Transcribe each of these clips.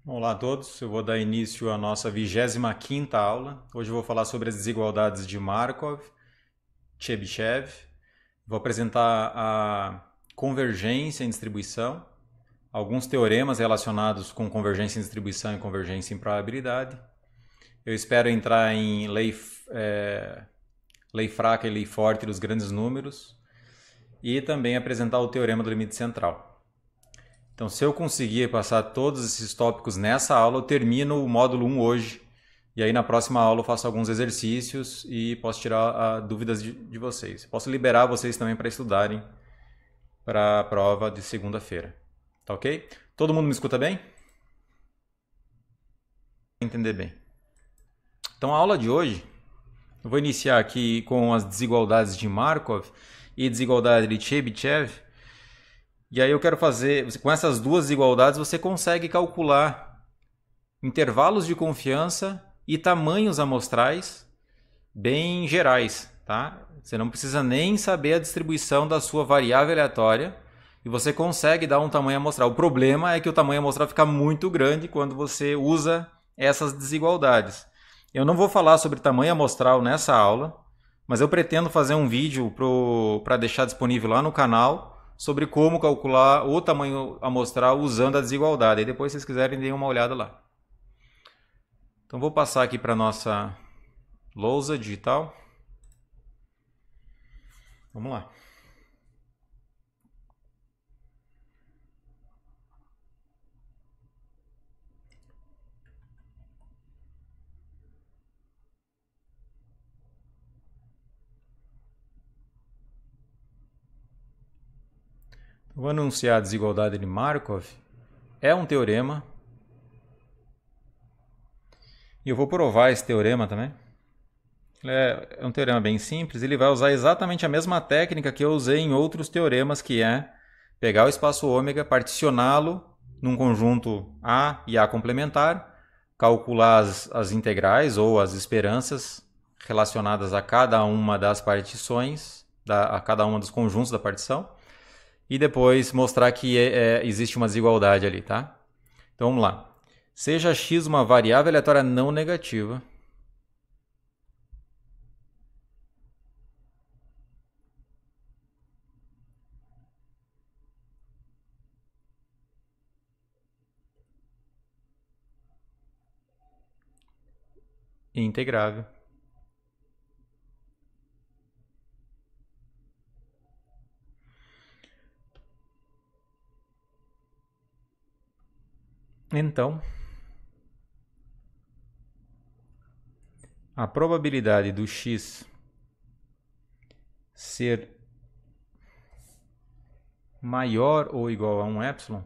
Olá a todos, eu vou dar início à nossa 25ª aula. Hoje eu vou falar sobre as desigualdades de Markov, Chebyshev. Vou apresentar a convergência em distribuição, alguns teoremas relacionados com convergência em distribuição e convergência em probabilidade. Eu espero entrar em lei fraca e lei forte dos grandes números e também apresentar o teorema do limite central. Então, se eu conseguir passar todos esses tópicos nessa aula, eu termino o módulo 1 hoje. E aí, na próxima aula, eu faço alguns exercícios e posso tirar dúvidas de vocês. Posso liberar vocês também para estudarem para a prova de segunda-feira. Tá ok? Todo mundo me escuta bem? Entender bem. Então, a aula de hoje, eu vou iniciar aqui com as desigualdades de Markov e desigualdade de Chebyshev. E aí eu quero fazer, com essas duas desigualdades você consegue calcular intervalos de confiança e tamanhos amostrais bem gerais, tá? Você não precisa nem saber a distribuição da sua variável aleatória e você consegue dar um tamanho amostral. O problema é que o tamanho amostral fica muito grande quando você usa essas desigualdades. Eu não vou falar sobre tamanho amostral nessa aula, mas eu pretendo fazer um vídeo para deixar disponível lá no canal sobre como calcular o tamanho amostral usando a desigualdade. E depois, se vocês quiserem, deem uma olhada lá. Então, vou passar aqui para a nossa lousa digital. Vamos lá. Vou anunciar a desigualdade de Markov. É um teorema. E eu vou provar esse teorema também. É um teorema bem simples. Ele vai usar exatamente a mesma técnica que eu usei em outros teoremas, que é pegar o espaço ômega, particioná-lo num conjunto A e A complementar, calcular as integrais ou as esperanças relacionadas a cada uma das partições, a cada um dos conjuntos da partição, e depois mostrar que existe uma desigualdade ali, tá? Então vamos lá. Seja x uma variável aleatória não negativa, e integrável. Então, a probabilidade do x ser maior ou igual a um epsilon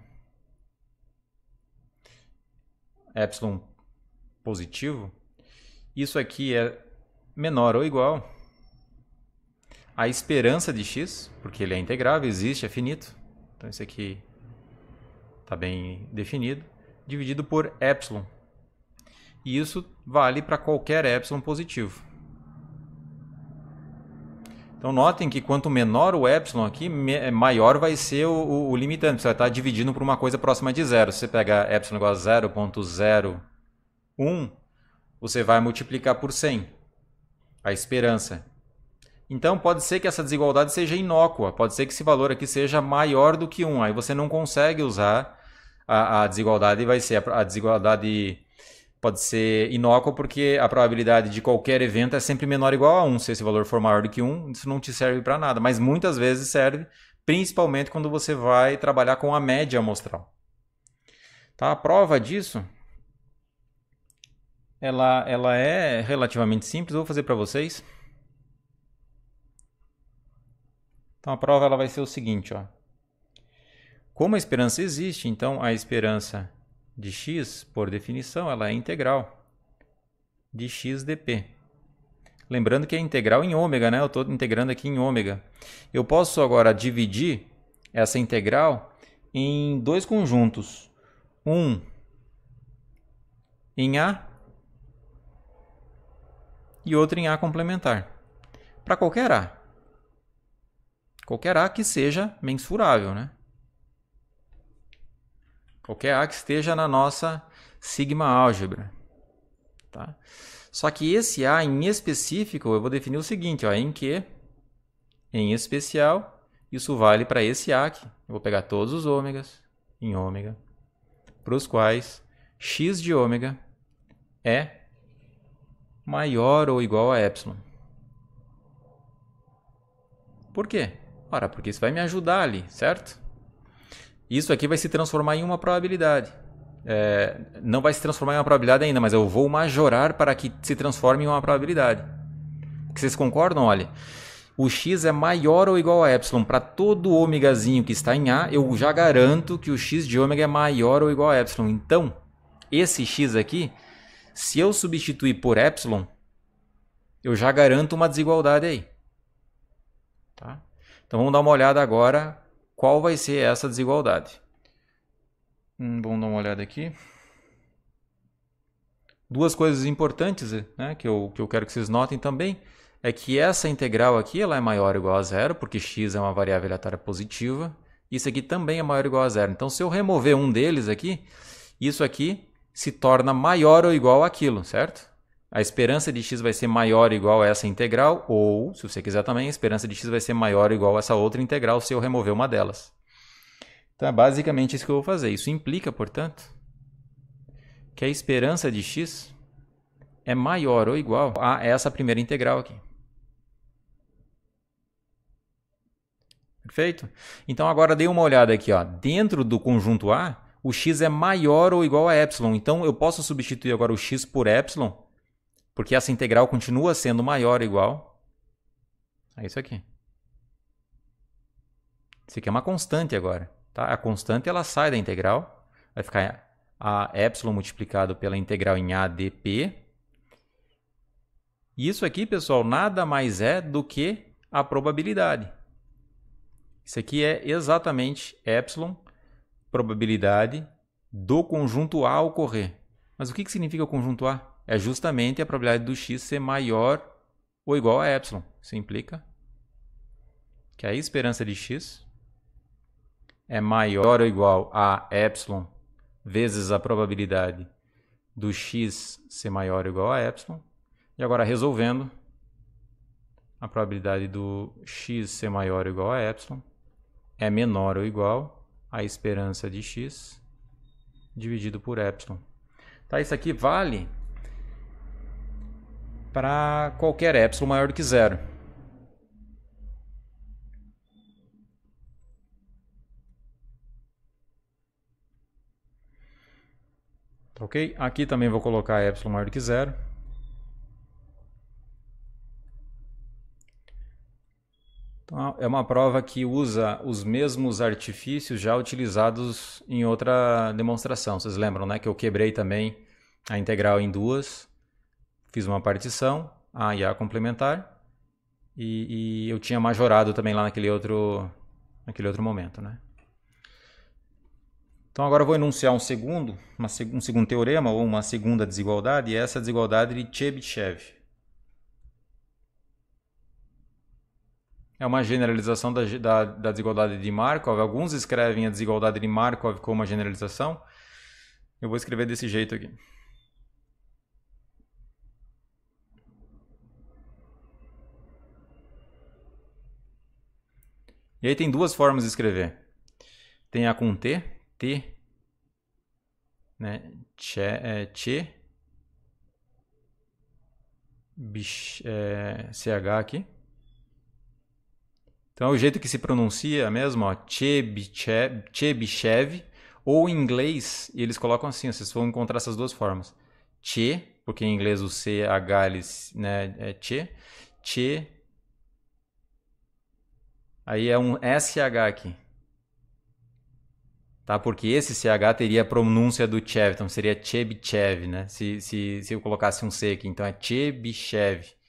positivo, isso aqui é menor ou igual a esperança de x, porque ele é integrável, existe, é finito. Então isso aqui está bem definido, dividido por epsilon. E isso vale para qualquer epsilon positivo. Então notem que quanto menor o epsilon aqui, maior vai ser o limitante. Você vai estar dividindo por uma coisa próxima de zero. Se você pegar epsilon igual a 0,01, você vai multiplicar por 100, a esperança. Então pode ser que essa desigualdade seja inócua, pode ser que esse valor aqui seja maior do que 1. Aí você não consegue usar a desigualdade, vai ser a desigualdade pode ser inócua porque a probabilidade de qualquer evento é sempre menor ou igual a 1. Se esse valor for maior do que 1, isso não te serve para nada, mas muitas vezes serve, principalmente quando você vai trabalhar com a média amostral. Tá? A prova disso ela é relativamente simples, eu vou fazer para vocês. Então a prova ela vai ser o seguinte, ó. Como a esperança existe, então a esperança de x, por definição, ela é integral de x dp. Lembrando que é integral em ômega, né? Eu estou integrando aqui em ômega. Eu posso agora dividir essa integral em dois conjuntos. Um em A e outro em A complementar. Para qualquer A. Qualquer A que seja mensurável, né? Qualquer A que esteja na nossa sigma álgebra. Tá? Só que esse A em específico, eu vou definir o seguinte, ó, em que, em especial, isso vale para esse A aqui. Eu vou pegar todos os ômegas em ômega, para os quais x de ômega é maior ou igual a epsilon. Por quê? Ora, porque isso vai me ajudar ali, certo? Isso aqui vai se transformar em uma probabilidade. Não vai se transformar em uma probabilidade ainda, mas eu vou majorar para que se transforme em uma probabilidade. Vocês concordam? Olha, o x é maior ou igual a epsilon para todo ômegazinho que está em A, eu já garanto que o x de ômega é maior ou igual a epsilon. Então, esse x aqui, se eu substituir por epsilon, eu já garanto uma desigualdade aí. Tá? Então vamos dar uma olhada agora qual vai ser essa desigualdade. Vamos dar uma olhada aqui. Duas coisas importantes, né, que eu quero que vocês notem também é que essa integral aqui ela é maior ou igual a zero, porque x é uma variável aleatória positiva. Isso aqui também é maior ou igual a zero. Então, se eu remover um deles aqui, isso aqui se torna maior ou igual àquilo, certo? A esperança de x vai ser maior ou igual a essa integral, ou, se você quiser também, a esperança de x vai ser maior ou igual a essa outra integral se eu remover uma delas. Então, é basicamente isso que eu vou fazer. Isso implica, portanto, que a esperança de x é maior ou igual a essa primeira integral aqui. Perfeito? Então, agora dei uma olhada aqui. Ó. Dentro do conjunto A, o x é maior ou igual a epsilon. Então, eu posso substituir agora o x por epsilon, porque essa integral continua sendo maior ou igual a isso aqui. Isso aqui é uma constante agora. Tá? A constante ela sai da integral, vai ficar a epsilon multiplicado pela integral em A dp. E isso aqui, pessoal, nada mais é do que a probabilidade. Isso aqui é exatamente epsilon, probabilidade do conjunto A ocorrer. Mas o que significa o conjunto A? É justamente a probabilidade do x ser maior ou igual a epsilon. Isso implica que a esperança de x é maior ou igual a epsilon vezes a probabilidade do x ser maior ou igual a epsilon. E agora, resolvendo, a probabilidade do x ser maior ou igual a epsilon é menor ou igual a esperança de x dividido por epsilon. Tá, isso aqui vale para qualquer epsilon maior do que zero. Ok? Aqui também vou colocar epsilon maior do que zero. Então, é uma prova que usa os mesmos artifícios já utilizados em outra demonstração. Vocês lembram, né? Que eu quebrei também a integral em duas, fiz uma partição, A e A complementar, e eu tinha majorado também lá naquele outro momento, né? Então agora eu vou enunciar um segundo teorema ou uma segunda desigualdade, e essa é a desigualdade de Chebyshev. É uma generalização da desigualdade de Markov. Alguns escrevem a desigualdade de Markov como uma generalização. Eu vou escrever desse jeito aqui. E aí tem duas formas de escrever. Tem a com T, né? CH aqui. Então é o jeito que se pronuncia mesmo, ó, Chebyshev, ou em inglês eles colocam assim, vocês vão encontrar essas duas formas. Che, porque em inglês o CH eles, né, é che, aí é um SH aqui. Tá? Porque esse CH teria a pronúncia do Chev, então seria Chebyshev, né? Se eu colocasse um C aqui, então é Chebyshev.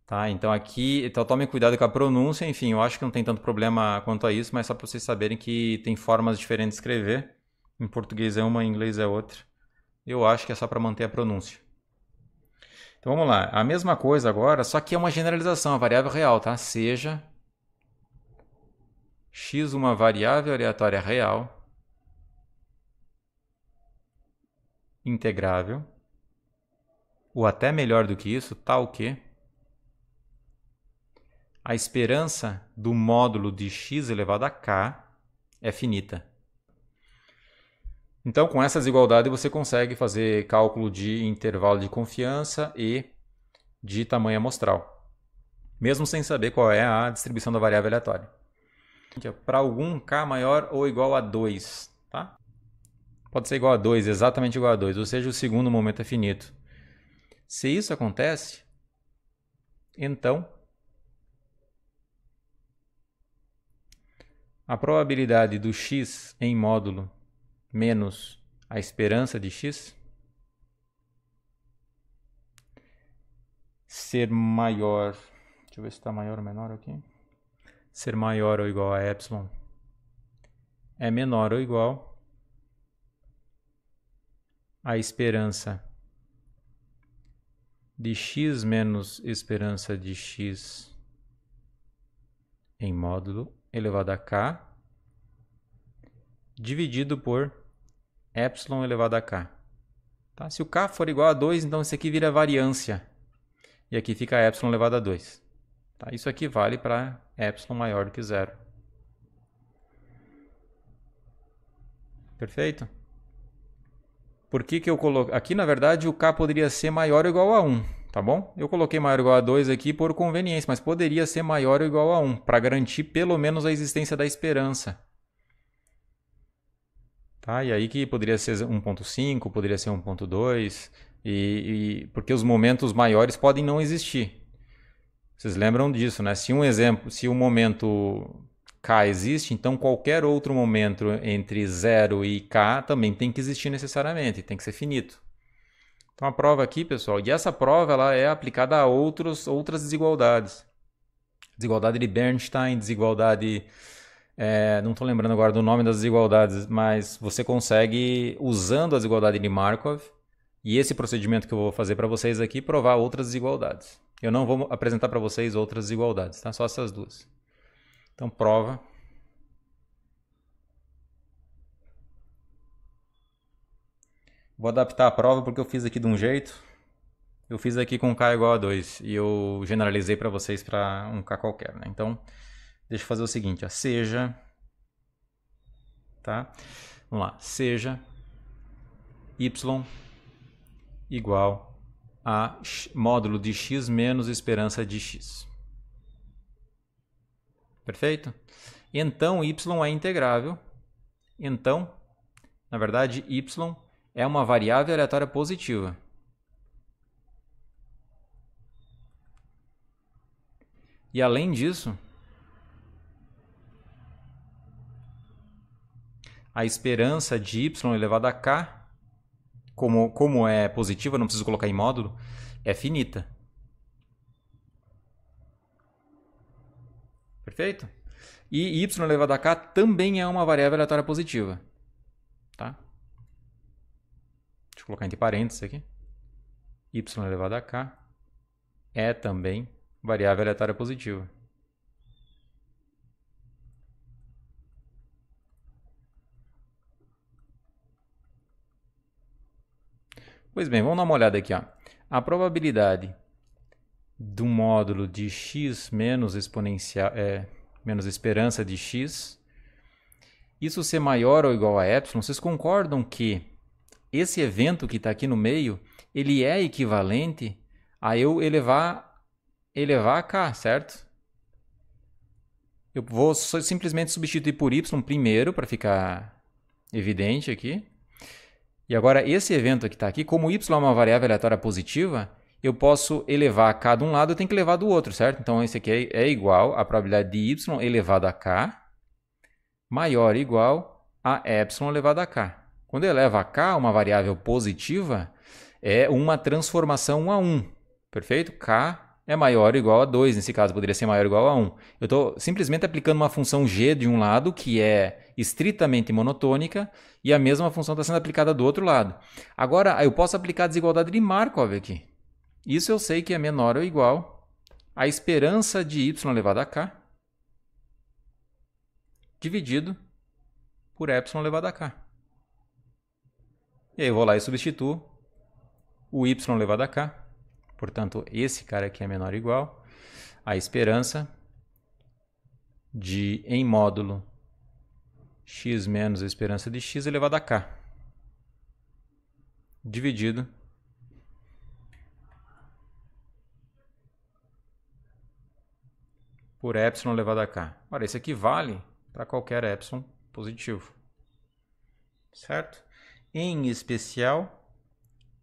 Tá? Então aqui, então tomem cuidado com a pronúncia, enfim, eu acho que não tem tanto problema quanto a isso, mas só para vocês saberem que tem formas diferentes de escrever. Em português é uma, em inglês é outra. Eu acho que é só para manter a pronúncia. Então vamos lá, a mesma coisa agora, só que é uma generalização, a variável real, tá? Seja x uma variável aleatória real integrável, ou até melhor do que isso, tal que a esperança do módulo de x elevado a k é finita. Então, com essa desigualdade, você consegue fazer cálculo de intervalo de confiança e de tamanho amostral, mesmo sem saber qual é a distribuição da variável aleatória. Para algum k maior ou igual a 2, tá? Pode ser igual a 2, exatamente igual a 2, ou seja, o segundo momento é finito. Se isso acontece, então a probabilidade do x em módulo menos a esperança de x ser maior, deixa eu ver se está maior ou menor aqui, ser maior ou igual a epsilon é menor ou igual a esperança de x menos esperança de x em módulo elevado a k dividido por epsilon elevado a k. Tá? Se o k for igual a 2, então isso aqui vira variância. E aqui fica epsilon elevado a 2. Tá? Isso aqui vale para epsilon maior do que 0. Perfeito? Por que eu coloquei? Aqui, na verdade, o k poderia ser maior ou igual a 1. Tá bom? Eu coloquei maior ou igual a 2 aqui por conveniência, mas poderia ser maior ou igual a 1, para garantir pelo menos a existência da esperança. Tá? E aí que poderia ser 1.5, poderia ser 1.2, porque os momentos maiores podem não existir. Vocês lembram disso, né? Se um momento k existe, então qualquer outro momento entre 0 e k também tem que existir necessariamente, tem que ser finito. Então a prova aqui, pessoal, e essa prova ela é aplicada a outras desigualdades. Desigualdade de Bernstein, desigualdade... não estou lembrando agora do nome das desigualdades, mas você consegue, usando a desigualdade de Markov, e esse procedimento que eu vou fazer para vocês aqui, provar outras desigualdades. Eu não vou apresentar para vocês outras desigualdades, tá? Só essas duas. Então, prova. Vou adaptar a prova porque eu fiz aqui de um jeito. Eu fiz aqui com k igual a 2 e eu generalizei para vocês para um k qualquer, né? Então, deixa eu fazer o seguinte, ó. Seja, tá? Vamos lá, seja y igual a módulo de x menos esperança de x. Perfeito? Então, y é integrável. Então, na verdade, y é uma variável aleatória positiva. E além disso, a esperança de y elevado a k, como é positiva, não preciso colocar em módulo, é finita. Perfeito? E y elevado a k também é uma variável aleatória positiva. Tá? Deixa eu colocar entre parênteses aqui. Y elevado a k é também variável aleatória positiva. Pois bem, vamos dar uma olhada aqui. Ó. A probabilidade do módulo de x menos exponencial, menos esperança de x, isso ser maior ou igual a epsilon, vocês concordam que esse evento que está aqui no meio, ele é equivalente a eu elevar a k, certo? Eu vou simplesmente substituir por y primeiro, para ficar evidente aqui. E agora, esse evento que está aqui, como y é uma variável aleatória positiva, eu posso elevar k de um lado, eu tenho que elevar do outro, certo? Então, esse aqui é igual à probabilidade de y elevado a k maior ou igual a epsilon elevado a k. Quando eu elevo a k, uma variável positiva, é uma transformação 1 a 1. Perfeito? K é maior ou igual a 2, nesse caso poderia ser maior ou igual a 1. Eu estou simplesmente aplicando uma função g de um lado, que é estritamente monotônica, e a mesma função está sendo aplicada do outro lado. Agora, eu posso aplicar a desigualdade de Markov aqui. Isso eu sei que é menor ou igual a esperança de y elevado a k dividido por epsilon elevado a k. E aí eu vou lá e substituo o y elevado a k. Portanto, esse cara aqui é menor ou igual à esperança de, em módulo, x menos a esperança de x elevado a k, dividido por epsilon elevado a k. Ora, isso aqui vale para qualquer epsilon positivo, certo? Em especial,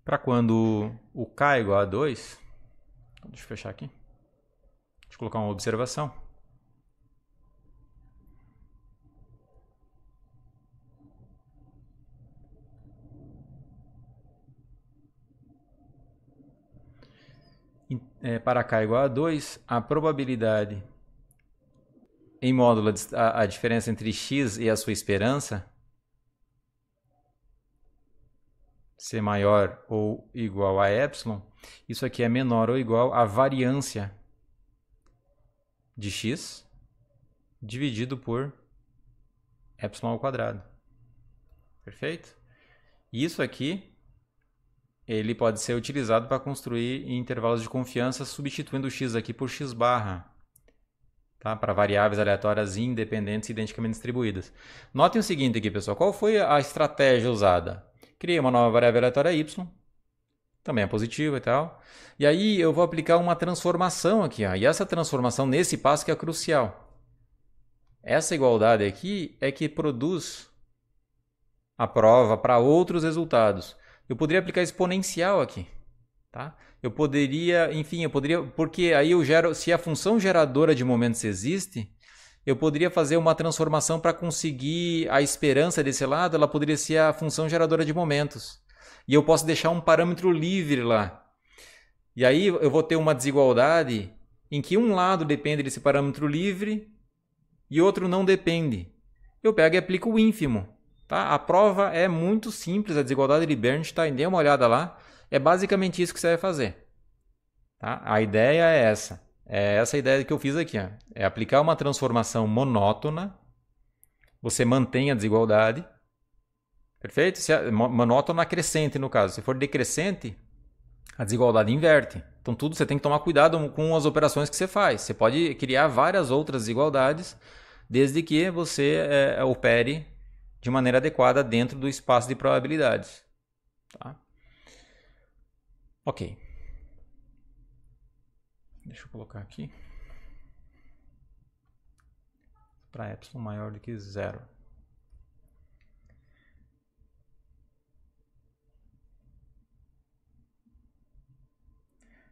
para quando o k é igual a 2, deixa eu fechar aqui, deixa eu colocar uma observação. Para k igual a 2, a probabilidade em módulo a diferença entre x e a sua esperança ser maior ou igual a epsilon, isso aqui é menor ou igual à variância de x dividido por epsilon ao quadrado. Perfeito? Isso aqui ele pode ser utilizado para construir em intervalos de confiança substituindo o x aqui por x barra. Tá? Para variáveis aleatórias independentes e identicamente distribuídas. Notem o seguinte aqui, pessoal. Qual foi a estratégia usada? Criei uma nova variável aleatória y, também é positiva e tal. E aí eu vou aplicar uma transformação aqui. Ó. E essa transformação nesse passo que é crucial. Essa igualdade aqui é que produz a prova para outros resultados. Eu poderia aplicar exponencial aqui. Tá? Eu poderia, enfim, porque aí eu gero, se a função geradora de momentos existe, eu poderia fazer uma transformação para conseguir a esperança desse lado, ela poderia ser a função geradora de momentos. E eu posso deixar um parâmetro livre lá. E aí eu vou ter uma desigualdade em que um lado depende desse parâmetro livre e outro não depende. Eu pego e aplico o ínfimo. Tá? A prova é muito simples, a desigualdade de Bernstein, dê uma olhada lá. É basicamente isso que você vai fazer. Tá? A ideia é essa. É essa a ideia que eu fiz aqui. Ó. É aplicar uma transformação monótona. Você mantém a desigualdade. Perfeito? Monótona crescente, no caso. Se for decrescente, a desigualdade inverte. Então, tudo você tem que tomar cuidado com as operações que você faz. Você pode criar várias outras desigualdades, desde que você opere de maneira adequada dentro do espaço de probabilidades. Tá? Ok. Deixa eu colocar aqui. Para epsilon maior do que 0.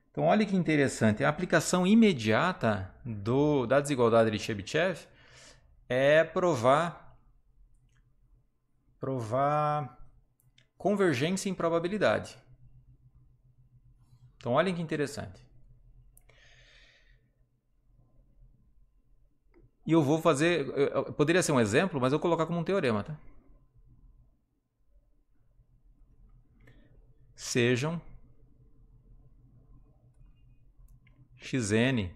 Então, olha que interessante. A aplicação imediata da desigualdade de Chebyshev é provar convergência em probabilidade. Então, olhem que interessante. E eu vou fazer... Poderia ser um exemplo, mas eu vou colocar como um teorema. Tá? Sejam xn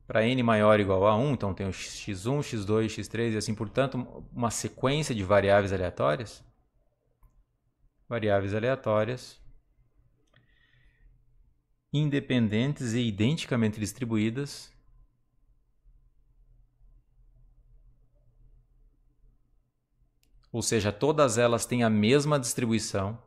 para n maior ou igual a 1. Então, tem o x1, x2, x3 e assim por tanto, uma sequência de variáveis aleatórias. Variáveis aleatórias independentes e identicamente distribuídas ou seja, todas elas têm a mesma distribuição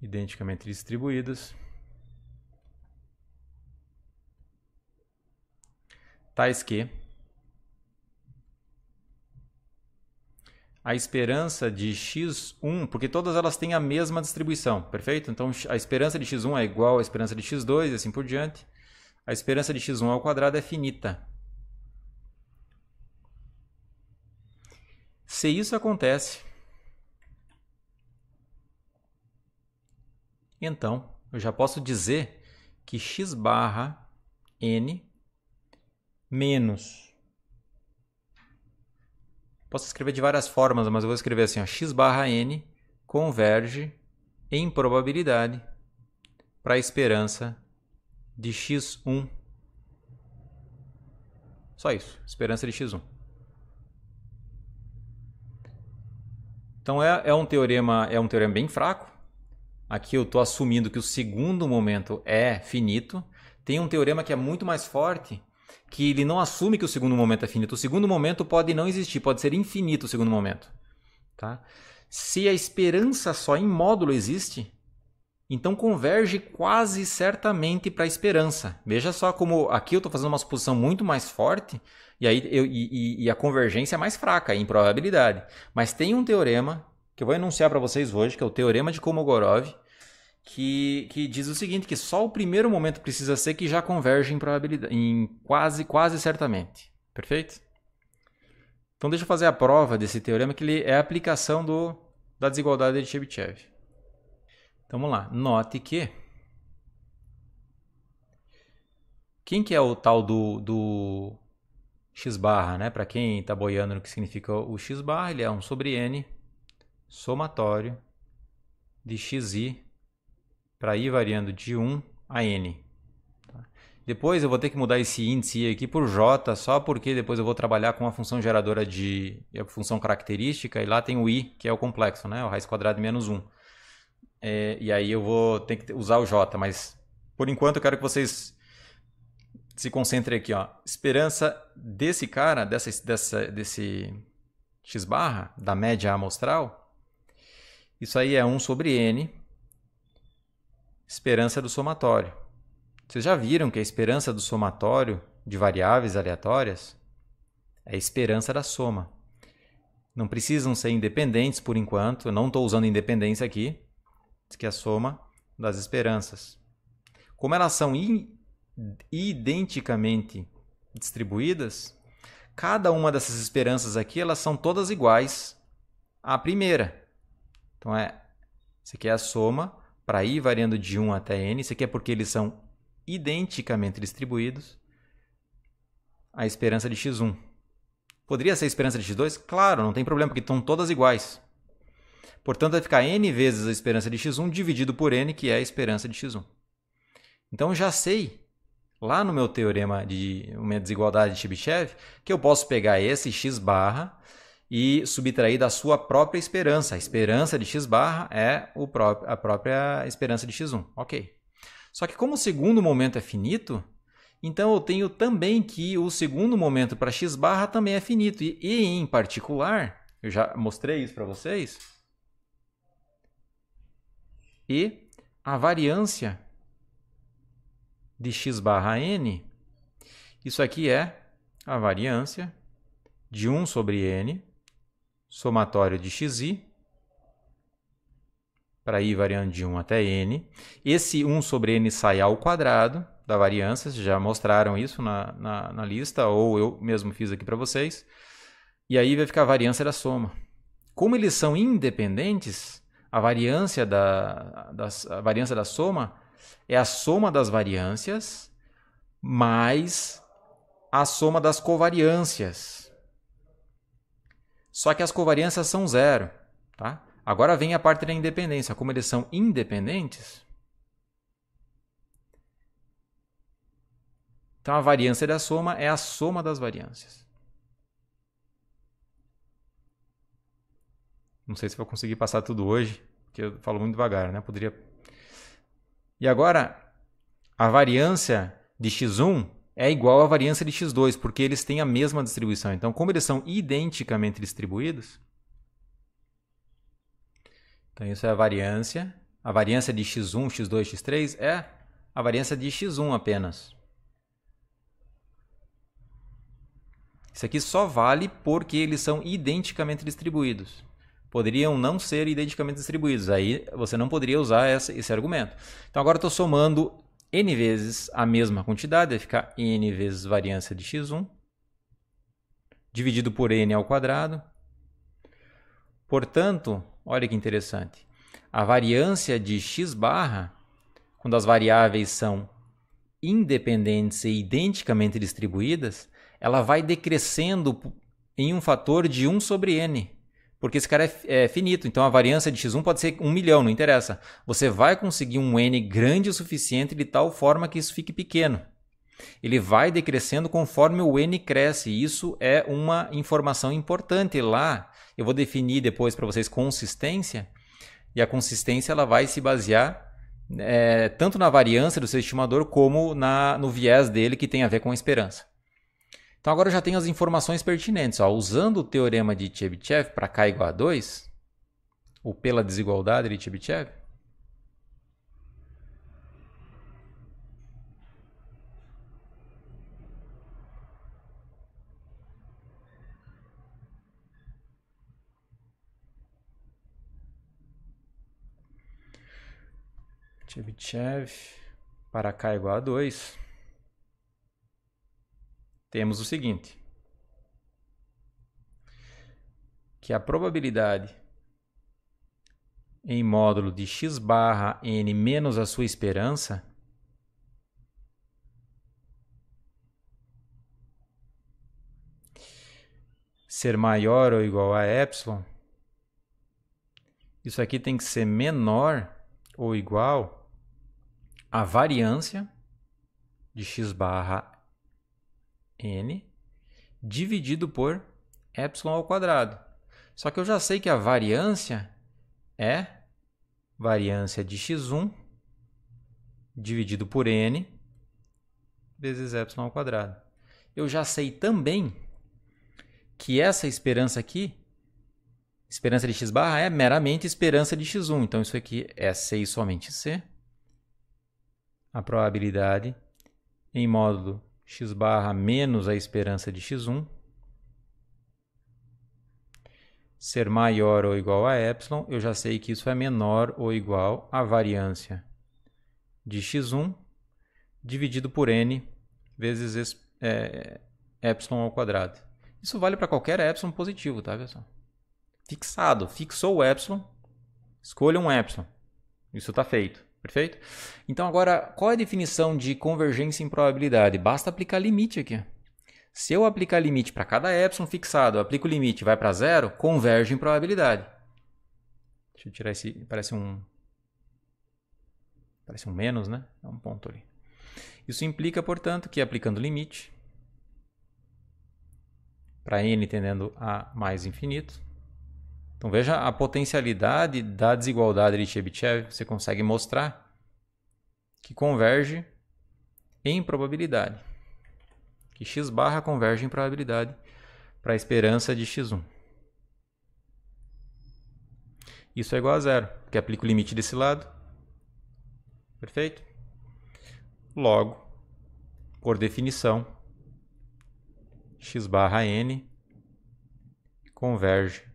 identicamente distribuídas tais que a esperança de x1, porque todas elas têm a mesma distribuição, perfeito? Então, a esperança de x1 é igual à esperança de x2 e assim por diante. A esperança de x1 ao quadrado é finita. Se isso acontece, então, eu já posso dizer que x barra n menos... Posso escrever de várias formas, mas eu vou escrever assim, ó, x barra n converge em probabilidade para a esperança de x1 Só isso, esperança de x1. Então é um teorema bem fraco. Aqui eu estou assumindo que o segundo momento é finito. Tem um teorema que é muito mais forte, que ele não assume que o segundo momento é finito. O segundo momento pode não existir, pode ser infinito o segundo momento. Tá? Se a esperança só em módulo existe, então converge quase certamente para a esperança. Veja só como aqui eu estou fazendo uma suposição muito mais forte e a convergência é mais fraca em probabilidade. Mas tem um teorema que eu vou enunciar para vocês hoje, que é o Teorema de Kolmogorov, que diz o seguinte, que só o primeiro momento precisa ser que já converge em probabilidade, em quase certamente. Perfeito? Então deixa eu fazer a prova desse teorema, que ele é a aplicação da desigualdade de Chebyshev. Então vamos lá. Note que quem que é o tal do x barra, né? Para quem está boiando no que significa o x barra, ele é 1 sobre n somatório de xi para i variando de 1 a n. Tá? Depois eu vou ter que mudar esse índice aqui por j, só porque depois eu vou trabalhar com a função geradora a função característica, e lá tem o i, que é o complexo, né? O raiz quadrada de menos 1. E aí eu vou ter que usar o j, mas por enquanto eu quero que vocês se concentrem aqui. Ó. Esperança desse cara, desse x barra, da média amostral, isso aí é 1 sobre n, esperança do somatório. Vocês já viram que a esperança do somatório de variáveis aleatórias é a esperança da soma. Não precisam ser independentes por enquanto, eu não estou usando independência aqui, que é a soma das esperanças. Como elas são identicamente distribuídas, cada uma dessas esperanças aqui, elas são todas iguais à primeira. Então, isso aqui é a soma para i variando de 1 até n. Isso aqui é porque eles são identicamente distribuídos. A esperança de x1. Poderia ser a esperança de x2? Claro, não tem problema, porque estão todas iguais. Portanto, vai ficar n vezes a esperança de x1 dividido por n, que é a esperança de x1. Então, já sei, lá no meu teorema de uma desigualdade de Chebyshev, que eu posso pegar esse x barra e subtrair da sua própria esperança. A esperança de x barra é a própria esperança de x1. Ok. Só que como o segundo momento é finito, então eu tenho também que o segundo momento para x barra também é finito. E em particular, eu já mostrei isso para vocês, e a variância de x barra n, isso aqui é a variância de 1 sobre n, somatório de xi, para i variando de 1 até n. Esse 1 sobre n sai ao quadrado da variância, vocês já mostraram isso na lista, ou eu mesmo fiz aqui para vocês. E aí vai ficar a variância da soma. Como eles são independentes, a variância da soma é a soma das variâncias mais a soma das covariâncias. Só que as covariâncias são zero. Tá? Agora vem a parte da independência. Como eles são independentes, então a variância da soma é a soma das variâncias. Não sei se vou conseguir passar tudo hoje, porque eu falo muito devagar, né? Poderia. E agora, a variância de x1 é igual à variância de x2, porque eles têm a mesma distribuição. Então, como eles são identicamente distribuídos, então isso é a variância. A variância de x1, x2, x3 é a variância de x1 apenas. Isso aqui só vale porque eles são identicamente distribuídos. Poderiam não ser identicamente distribuídos. Aí você não poderia usar esse argumento. Então agora eu estou somando n vezes a mesma quantidade, vai ficar n vezes variância de x1, dividido por n ao quadrado. Portanto, olha que interessante. A variância de x barra, quando as variáveis são independentes e identicamente distribuídas, ela vai decrescendo em um fator de 1 sobre n. Porque esse cara é finito, então a variância de x1 pode ser 1 milhão, não interessa. Você vai conseguir um n grande o suficiente de tal forma que isso fique pequeno. Ele vai decrescendo conforme o n cresce. Isso é uma informação importante. Lá eu vou definir depois para vocês consistência, e a consistência ela vai se basear tanto na variância do seu estimador como no viés dele, que tem a ver com a esperança. Então agora eu já tenho as informações pertinentes. Ó. Usando o teorema de Chebyshev para k igual a 2, ou pela desigualdade de Chebyshev, Chebyshev para k igual a 2, temos o seguinte, que a probabilidade em módulo de x barra n menos a sua esperança ser maior ou igual a epsilon, isso aqui tem que ser menor ou igual a variância de x barra n dividido por epsilon ao quadrado. Só que eu já sei que a variância é variância de x1 dividido por n vezes epsilon ao quadrado. Eu já sei também que essa esperança aqui, esperança de x barra, é meramente esperança de x1. Então isso aqui é C e somente C. A probabilidade em módulo x barra menos a esperança de x1 ser maior ou igual a epsilon, eu já sei que isso é menor ou igual a variância de x1 dividido por n vezes epsilon ao quadrado. Isso vale para qualquer epsilon positivo, tá, pessoal? Fixado, fixou o epsilon, escolha um epsilon. Isso está feito. Perfeito? Então agora, qual é a definição de convergência em probabilidade? Basta aplicar limite aqui. Se eu aplicar limite para cada epsilon fixado, eu aplico o limite e vai para zero, converge em probabilidade. Deixa eu tirar esse... Parece um menos, né? É um ponto ali. Isso implica, portanto, que aplicando limite para n tendendo a mais infinito. Então veja a potencialidade da desigualdade de Chebyshev. Você consegue mostrar que converge em probabilidade. Que x barra converge em probabilidade para a esperança de x1. Isso é igual a zero, porque aplico o limite desse lado. Perfeito? Logo, por definição, x barra n converge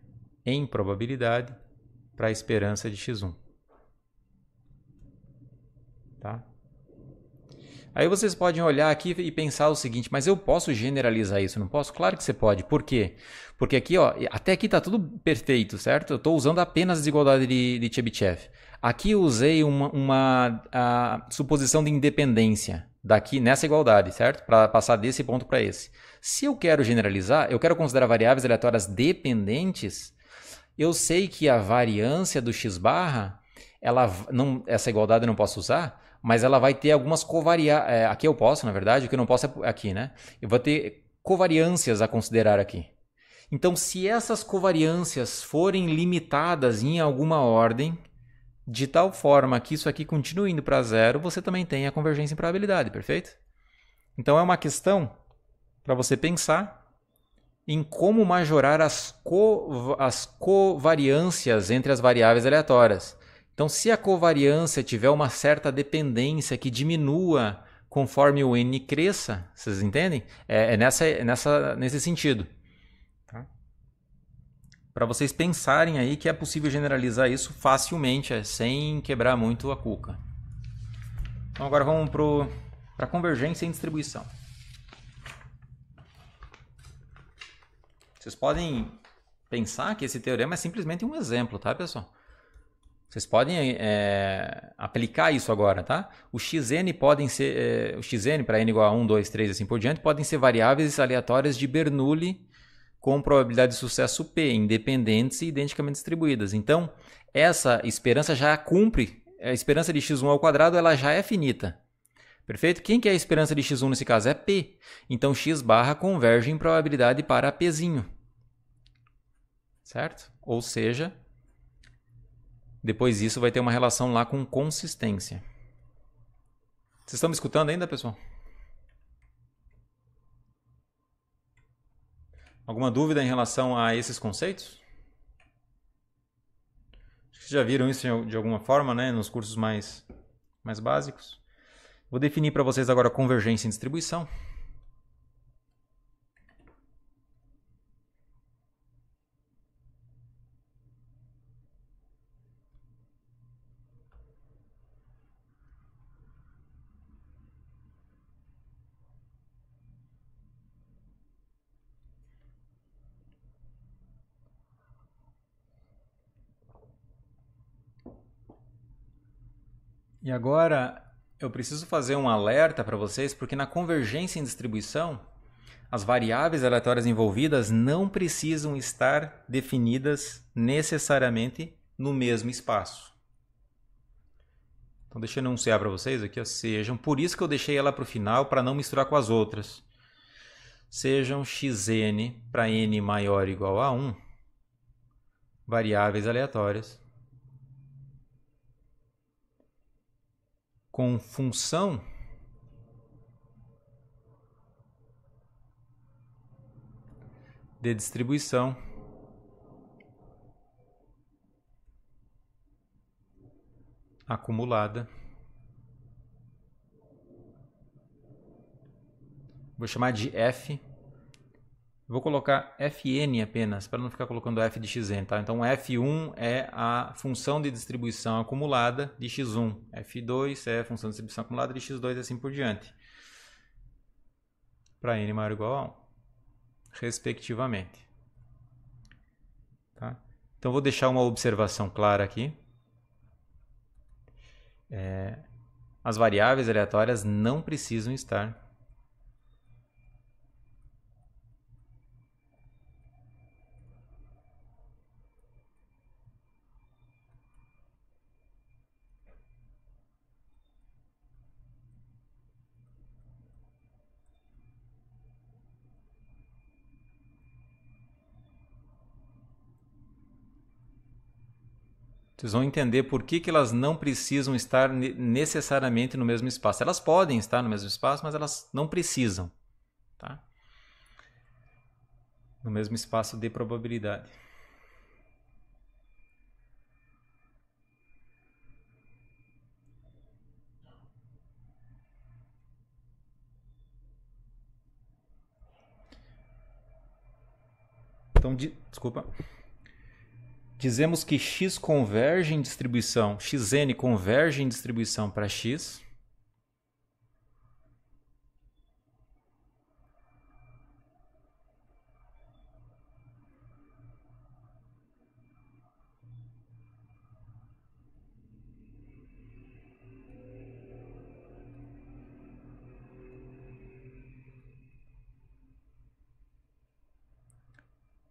em probabilidade para a esperança de x1. Tá? Aí vocês podem olhar aqui e pensar o seguinte, mas eu posso generalizar isso, não posso? Claro que você pode. Por quê? Porque aqui, ó, até aqui está tudo perfeito, certo? Eu estou usando apenas a desigualdade de Chebyshev. Aqui eu usei a suposição de independência daqui nessa igualdade, certo? Para passar desse ponto para esse. Se eu quero generalizar, eu quero considerar variáveis aleatórias dependentes, eu sei que a variância do x barra, essa igualdade eu não posso usar, mas ela vai ter algumas covariâncias. Aqui eu posso, na verdade, o que eu não posso é aqui, né? Eu vou ter covariâncias a considerar aqui. Então, se essas covariâncias forem limitadas em alguma ordem, de tal forma que isso aqui continue indo para zero, você também tem a convergência em probabilidade, perfeito? Então, é uma questão para você pensar em como majorar as covariâncias entre as variáveis aleatórias. Então, se a covariância tiver uma certa dependência que diminua conforme o n cresça, vocês entendem? Nesse sentido. Tá? Para vocês pensarem aí que é possível generalizar isso facilmente, sem quebrar muito a cuca. Então, agora vamos para convergência em distribuição. Vocês podem pensar que esse teorema é simplesmente um exemplo, tá, pessoal? Vocês podem aplicar isso agora, tá? O xn podem ser, o xn para n igual a 1, 2, 3 e assim por diante, podem ser variáveis aleatórias de Bernoulli com probabilidade de sucesso P, independentes e identicamente distribuídas. Então, essa esperança já cumpre, a esperança de x1 ao quadrado ela já é finita. Perfeito? Quem que é a esperança de x1 nesse caso? É P. Então x barra converge em probabilidade para Pzinho. Certo? Ou seja, depois disso vai ter uma relação lá com consistência. Vocês estão me escutando ainda, pessoal? Alguma dúvida em relação a esses conceitos? Vocês já viram isso de alguma forma, né, nos cursos mais básicos? Vou definir para vocês agora convergência em distribuição. E agora eu preciso fazer um alerta para vocês, porque na convergência em distribuição, as variáveis aleatórias envolvidas não precisam estar definidas necessariamente no mesmo espaço. Então deixa eu enunciar para vocês aqui, ó, sejam, por isso que eu deixei ela para o final, para não misturar com as outras. Sejam xn para n maior ou igual a 1, variáveis aleatórias, com função de distribuição acumulada. Vou chamar de f. Vou colocar fn apenas, para não ficar colocando f de xn, tá? Então f1 é a função de distribuição acumulada de x1. f2 é a função de distribuição acumulada de x2 e assim por diante. Para n maior ou igual a 1, respectivamente. Tá? Então vou deixar uma observação clara aqui. As variáveis aleatórias não precisam estar Vocês vão entender por que elas não precisam estar necessariamente no mesmo espaço. Elas podem estar no mesmo espaço, mas elas não precisam. Tá? No mesmo espaço de probabilidade. Então, desculpa. Dizemos que x converge em distribuição, xn converge em distribuição para x.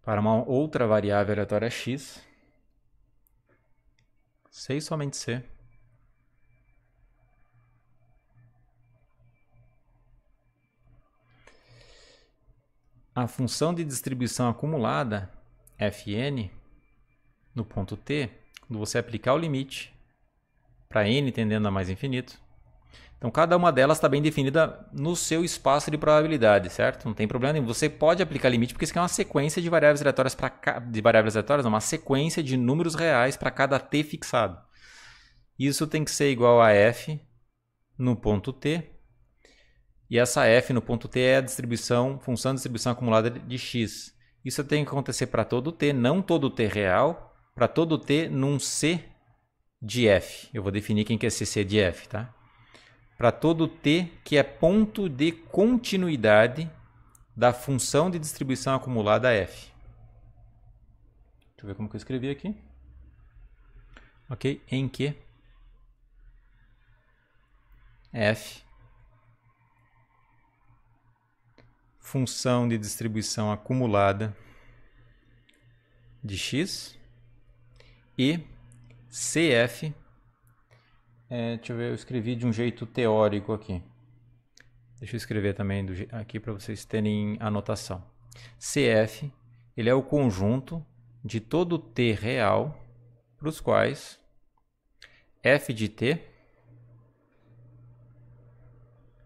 Para uma outra variável aleatória x. C e somente C. A função de distribuição acumulada, fn, no ponto t, quando você aplicar o limite para n tendendo a mais infinito, então cada uma delas está bem definida no seu espaço de probabilidade, certo? Não tem problema nenhum. Você pode aplicar limite porque isso aqui é uma sequência de variáveis aleatórias uma sequência de números reais para cada t fixado. Isso tem que ser igual a f no ponto t. E essa f no ponto t é a função de distribuição acumulada de x. Isso tem que acontecer para todo t, não todo t real, para todo t num c de f. Eu vou definir quem que é esse c de f, tá? Para todo t que é ponto de continuidade da função de distribuição acumulada f. Deixa eu ver como que eu escrevi aqui. Ok? Em que f, função de distribuição acumulada de x, e cf, deixa eu ver, eu escrevi de um jeito teórico aqui. Deixa eu escrever também aqui para vocês terem anotação. CF, ele é o conjunto de todo t real para os quais f de t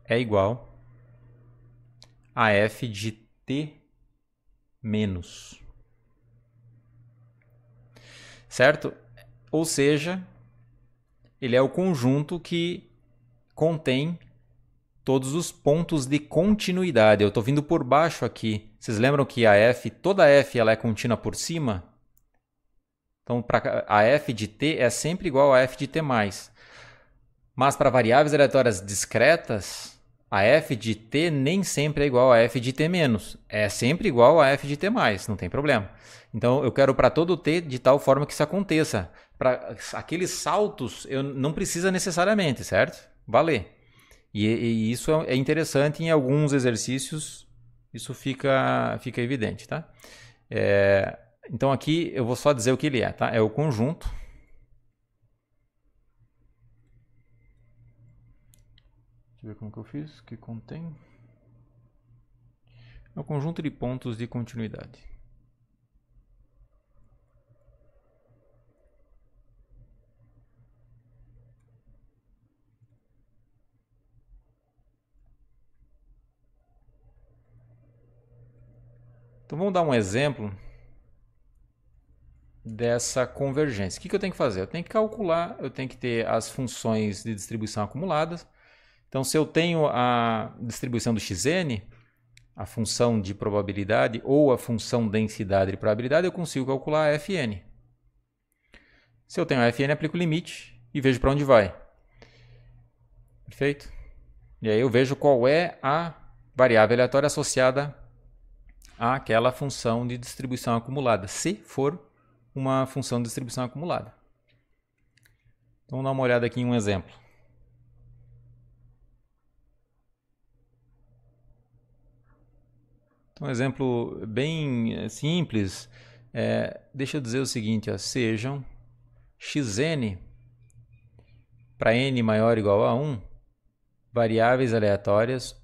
é igual a f de t menos. Certo? Ou seja, ele é o conjunto que contém todos os pontos de continuidade. Eu estou vindo por baixo aqui. Vocês lembram que toda f ela é contínua por cima? Então, a f de t é sempre igual a f de t+. Mas para variáveis aleatórias discretas, a f de t nem sempre é igual a f de t menos. É sempre igual a f de t+, não tem problema. Então, eu quero para todo t de tal forma que isso aconteça. Para aqueles saltos, eu não precisa necessariamente, certo? Valer. E isso é interessante em alguns exercícios, isso fica evidente, tá? Então aqui eu vou só dizer o que ele é, tá? É o conjunto deixa eu ver como que eu fiz, que contém. É o conjunto de pontos de continuidade. Então vamos dar um exemplo dessa convergência. O que eu tenho que fazer? Eu tenho que calcular, eu tenho que ter as funções de distribuição acumuladas. Então, se eu tenho a distribuição do xn, a função de probabilidade ou a função densidade de probabilidade, eu consigo calcular a fn. Se eu tenho a fn, aplico o limite e vejo para onde vai. Perfeito? E aí eu vejo qual é a variável aleatória associada àquela função de distribuição acumulada, se for uma função de distribuição acumulada. Então, vamos dar uma olhada aqui em um exemplo. Então, um exemplo bem simples. Deixa eu dizer o seguinte, ó, sejam xn para n maior ou igual a 1 variáveis aleatórias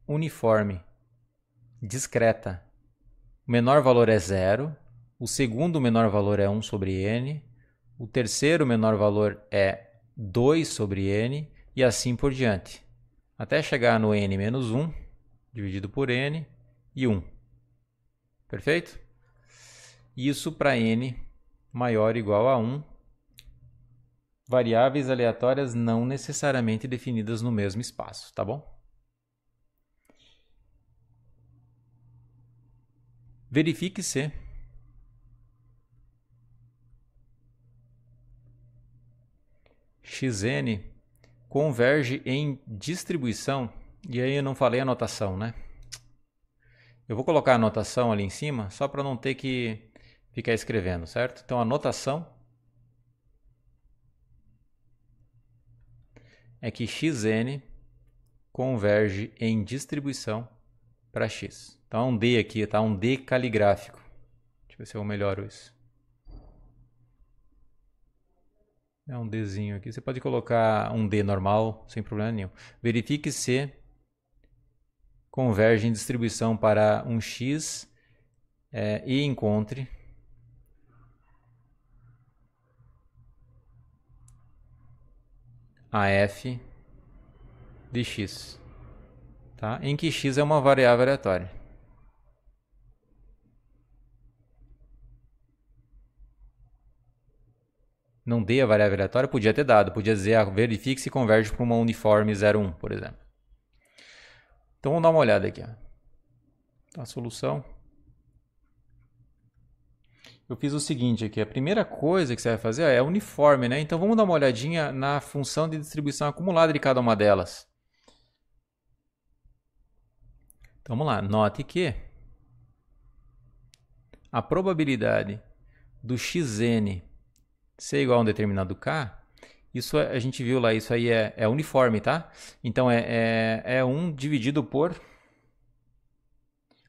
uniforme, discreta. O menor valor é 0, o segundo menor valor é 1 sobre n, o terceiro menor valor é 2 sobre n e assim por diante, até chegar no n menos 1 dividido por n e 1. Perfeito? Isso para n maior ou igual a 1, variáveis aleatórias não necessariamente definidas no mesmo espaço, tá bom? Verifique se xn converge em distribuição, e aí eu não falei a notação, né? Eu vou colocar a notação ali em cima, só para não ter que ficar escrevendo, certo? Então a notação é que xn converge em distribuição para x. Então um D aqui, tá? Um D caligráfico. Deixa eu ver se eu melhoro isso. É um Dzinho aqui. Você pode colocar um D normal, sem problema nenhum. Verifique se converge em distribuição para um x e encontre a f de x, tá? Em que x é uma variável aleatória. Não dei a variável aleatória, podia ter dado. Podia dizer, verifique se converge para uma uniforme 0,1, por exemplo. Então vamos dar uma olhada aqui. Ó. A solução. Eu fiz o seguinte aqui. A primeira coisa que você vai fazer é uniforme, né? Então vamos dar uma olhadinha na função de distribuição acumulada de cada uma delas. Então vamos lá. Note que a probabilidade do xn ser igual a um determinado k, isso a gente viu lá, isso aí é uniforme, tá? Então é 1 dividido por...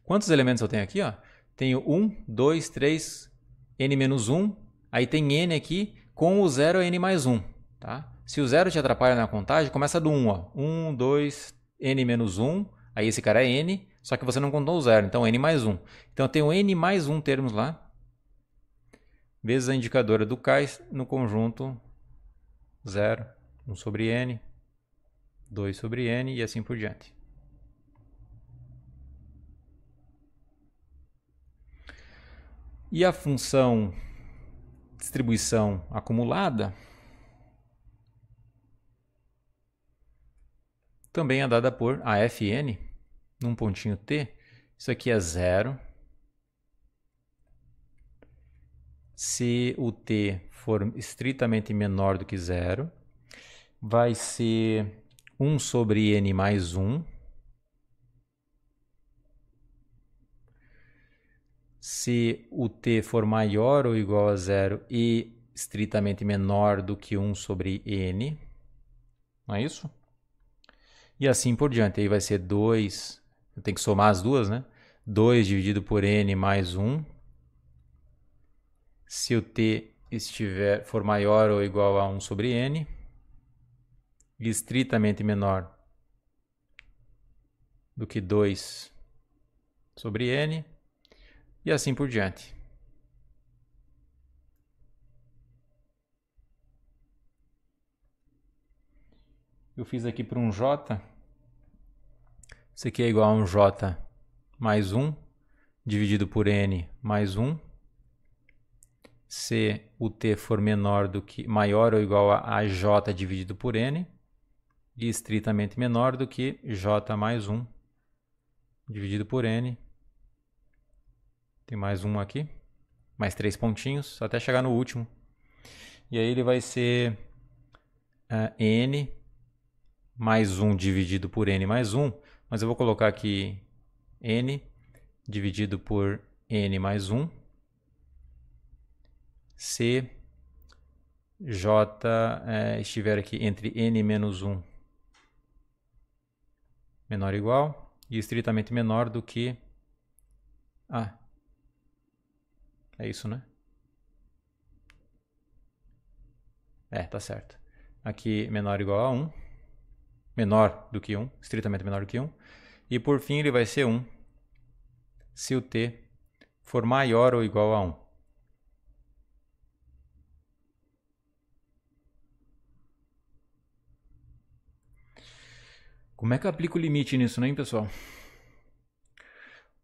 Quantos elementos eu tenho aqui? Ó? Tenho 1, 2, 3, n menos 1, aí tem n aqui, com o 0 é n mais 1. Tá? Se o 0 te atrapalha na contagem, começa do 1. Ó. 1, 2, n menos 1, aí esse cara é n, só que você não contou o zero, então n mais 1. Então eu tenho n mais 1 termos lá, vezes a indicadora do K no conjunto 0, 1 sobre n, 2 sobre n e assim por diante. E a função distribuição acumulada também é dada por a Fn, num pontinho t. Isso aqui é 0. Se o t for estritamente menor do que 0, vai ser 1 sobre n mais 1. Se o t for maior ou igual a 0 e estritamente menor do que 1 sobre n, não é isso? E assim por diante. Aí vai ser 2, eu tenho que somar as duas, né? 2 dividido por n mais 1. Se o t for maior ou igual a 1 sobre n, e estritamente menor do que 2 sobre n, e assim por diante. Eu fiz aqui para um j. Isso aqui é igual a um j mais 1, dividido por n mais 1. Se o t for maior ou igual a j dividido por n, e estritamente menor do que j mais 1 dividido por n. Tem mais um aqui, mais 3 pontinhos, até chegar no último. E aí ele vai ser n mais 1 dividido por n mais 1, mas eu vou colocar aqui n dividido por n mais 1, se j estiver aqui entre n menos 1 menor ou igual e estritamente menor do que... é isso, né? Tá certo. Aqui menor ou igual a 1, menor do que 1, estritamente menor do que 1. E por fim ele vai ser 1 se o t for maior ou igual a 1. Como é que eu aplico o limite nisso, né, pessoal?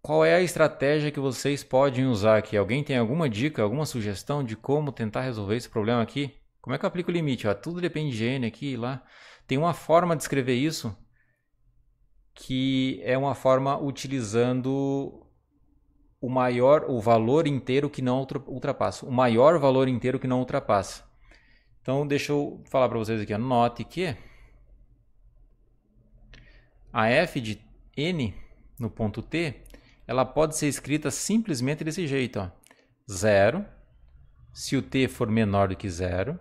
Qual é a estratégia que vocês podem usar aqui? Alguém tem alguma dica, alguma sugestão de como tentar resolver esse problema aqui? Como é que eu aplico o limite? Tudo depende de n aqui e lá. Tem uma forma de escrever isso que é uma forma utilizando o valor inteiro que não ultrapassa. O maior valor inteiro que não ultrapassa. Então, deixa eu falar para vocês aqui. Note que a f de n no ponto t, ela pode ser escrita simplesmente desse jeito. 0, se o t for menor do que 0.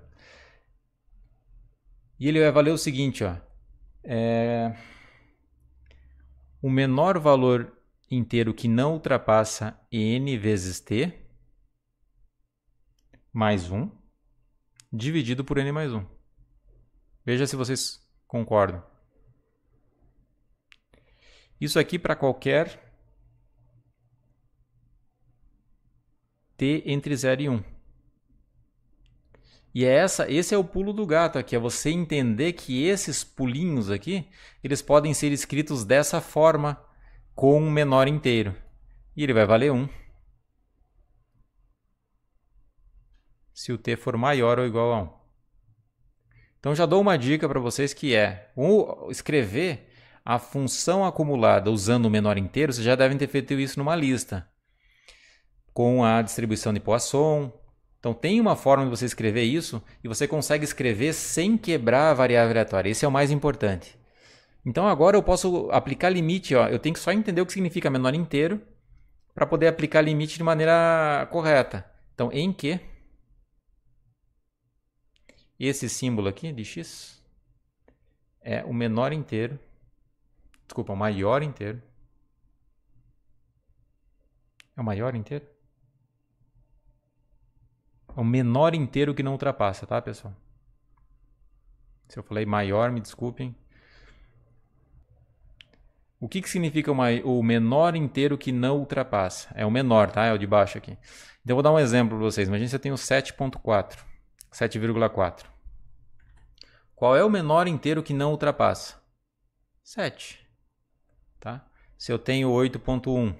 E ele vai valer o seguinte, o menor valor inteiro que não ultrapassa n vezes t mais 1, dividido por n mais 1. Veja se vocês concordam. Isso aqui para qualquer t entre 0 e 1. E esse é o pulo do gato aqui, é você entender que esses pulinhos aqui, eles podem ser escritos dessa forma, com um menor inteiro. E ele vai valer 1. Se o t for maior ou igual a 1. Então já dou uma dica para vocês que escrever a função acumulada usando o menor inteiro, vocês já devem ter feito isso numa lista, com a distribuição de Poisson. Então tem uma forma de você escrever isso e você consegue escrever sem quebrar a variável aleatória. Esse é o mais importante. Então agora eu posso aplicar limite. Eu tenho que só entender o que significa menor inteiro para poder aplicar limite de maneira correta. Então em que esse símbolo aqui de x é o menor inteiro, desculpa, o maior inteiro. É o maior inteiro? É o menor inteiro que não ultrapassa, tá, pessoal? Se eu falei maior, me desculpem. O que significa o menor inteiro que não ultrapassa? É o menor, tá? É o de baixo aqui. Então eu vou dar um exemplo para vocês. Imagina que eu tenho 7.4, 7,4. Qual é o menor inteiro que não ultrapassa? 7. Tá? Se eu tenho 8.1,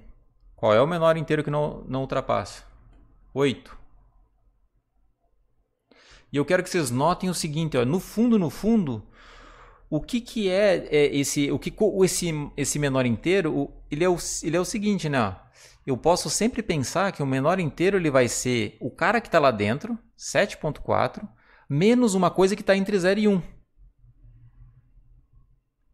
qual é o menor inteiro que não ultrapassa? 8. E eu quero que vocês notem o seguinte, ó, no fundo, o que é esse menor inteiro? Ele é o seguinte, né? Eu posso sempre pensar que o menor inteiro ele vai ser o cara que está lá dentro, 7.4, menos uma coisa que está entre 0 e 1.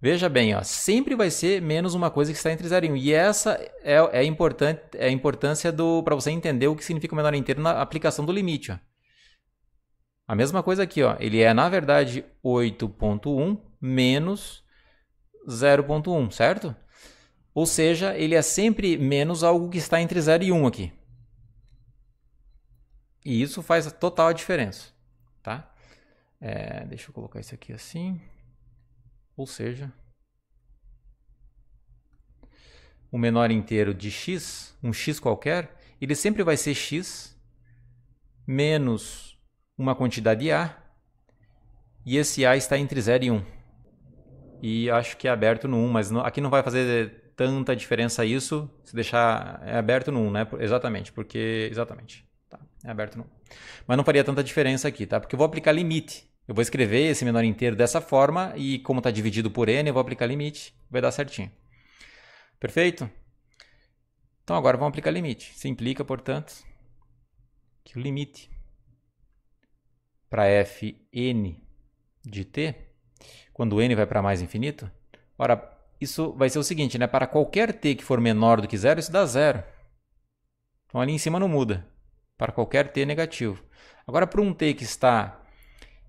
Veja bem, ó, sempre vai ser menos uma coisa que está entre 0 e 1. E essa é a importância para você entender o que significa o menor inteiro na aplicação do limite. Ó. A mesma coisa aqui, ó, ele é na verdade 8.1 menos 0.1, certo? Ou seja, ele é sempre menos algo que está entre 0 e 1 aqui. E isso faz total diferença. Tá? Deixa eu colocar isso aqui assim. Ou seja, o menor inteiro de x, um x qualquer, ele sempre vai ser x menos uma quantidade a, e esse a está entre 0 e 1. E acho que é aberto no 1, mas aqui não vai fazer tanta diferença isso, se deixar aberto no 1, né? Exatamente, tá, é aberto no 1. Mas não faria tanta diferença aqui, tá? Porque eu vou aplicar limite. Eu vou escrever esse menor inteiro dessa forma e como está dividido por n, eu vou aplicar limite, vai dar certinho. Perfeito? Então agora vamos aplicar limite. Isso implica, portanto, que o limite para fn de t, quando n vai para mais infinito, ora, isso vai ser o seguinte, né? Para qualquer t que for menor do que 0, isso dá 0. Então ali em cima não muda. Para qualquer t negativo. Agora para um t que está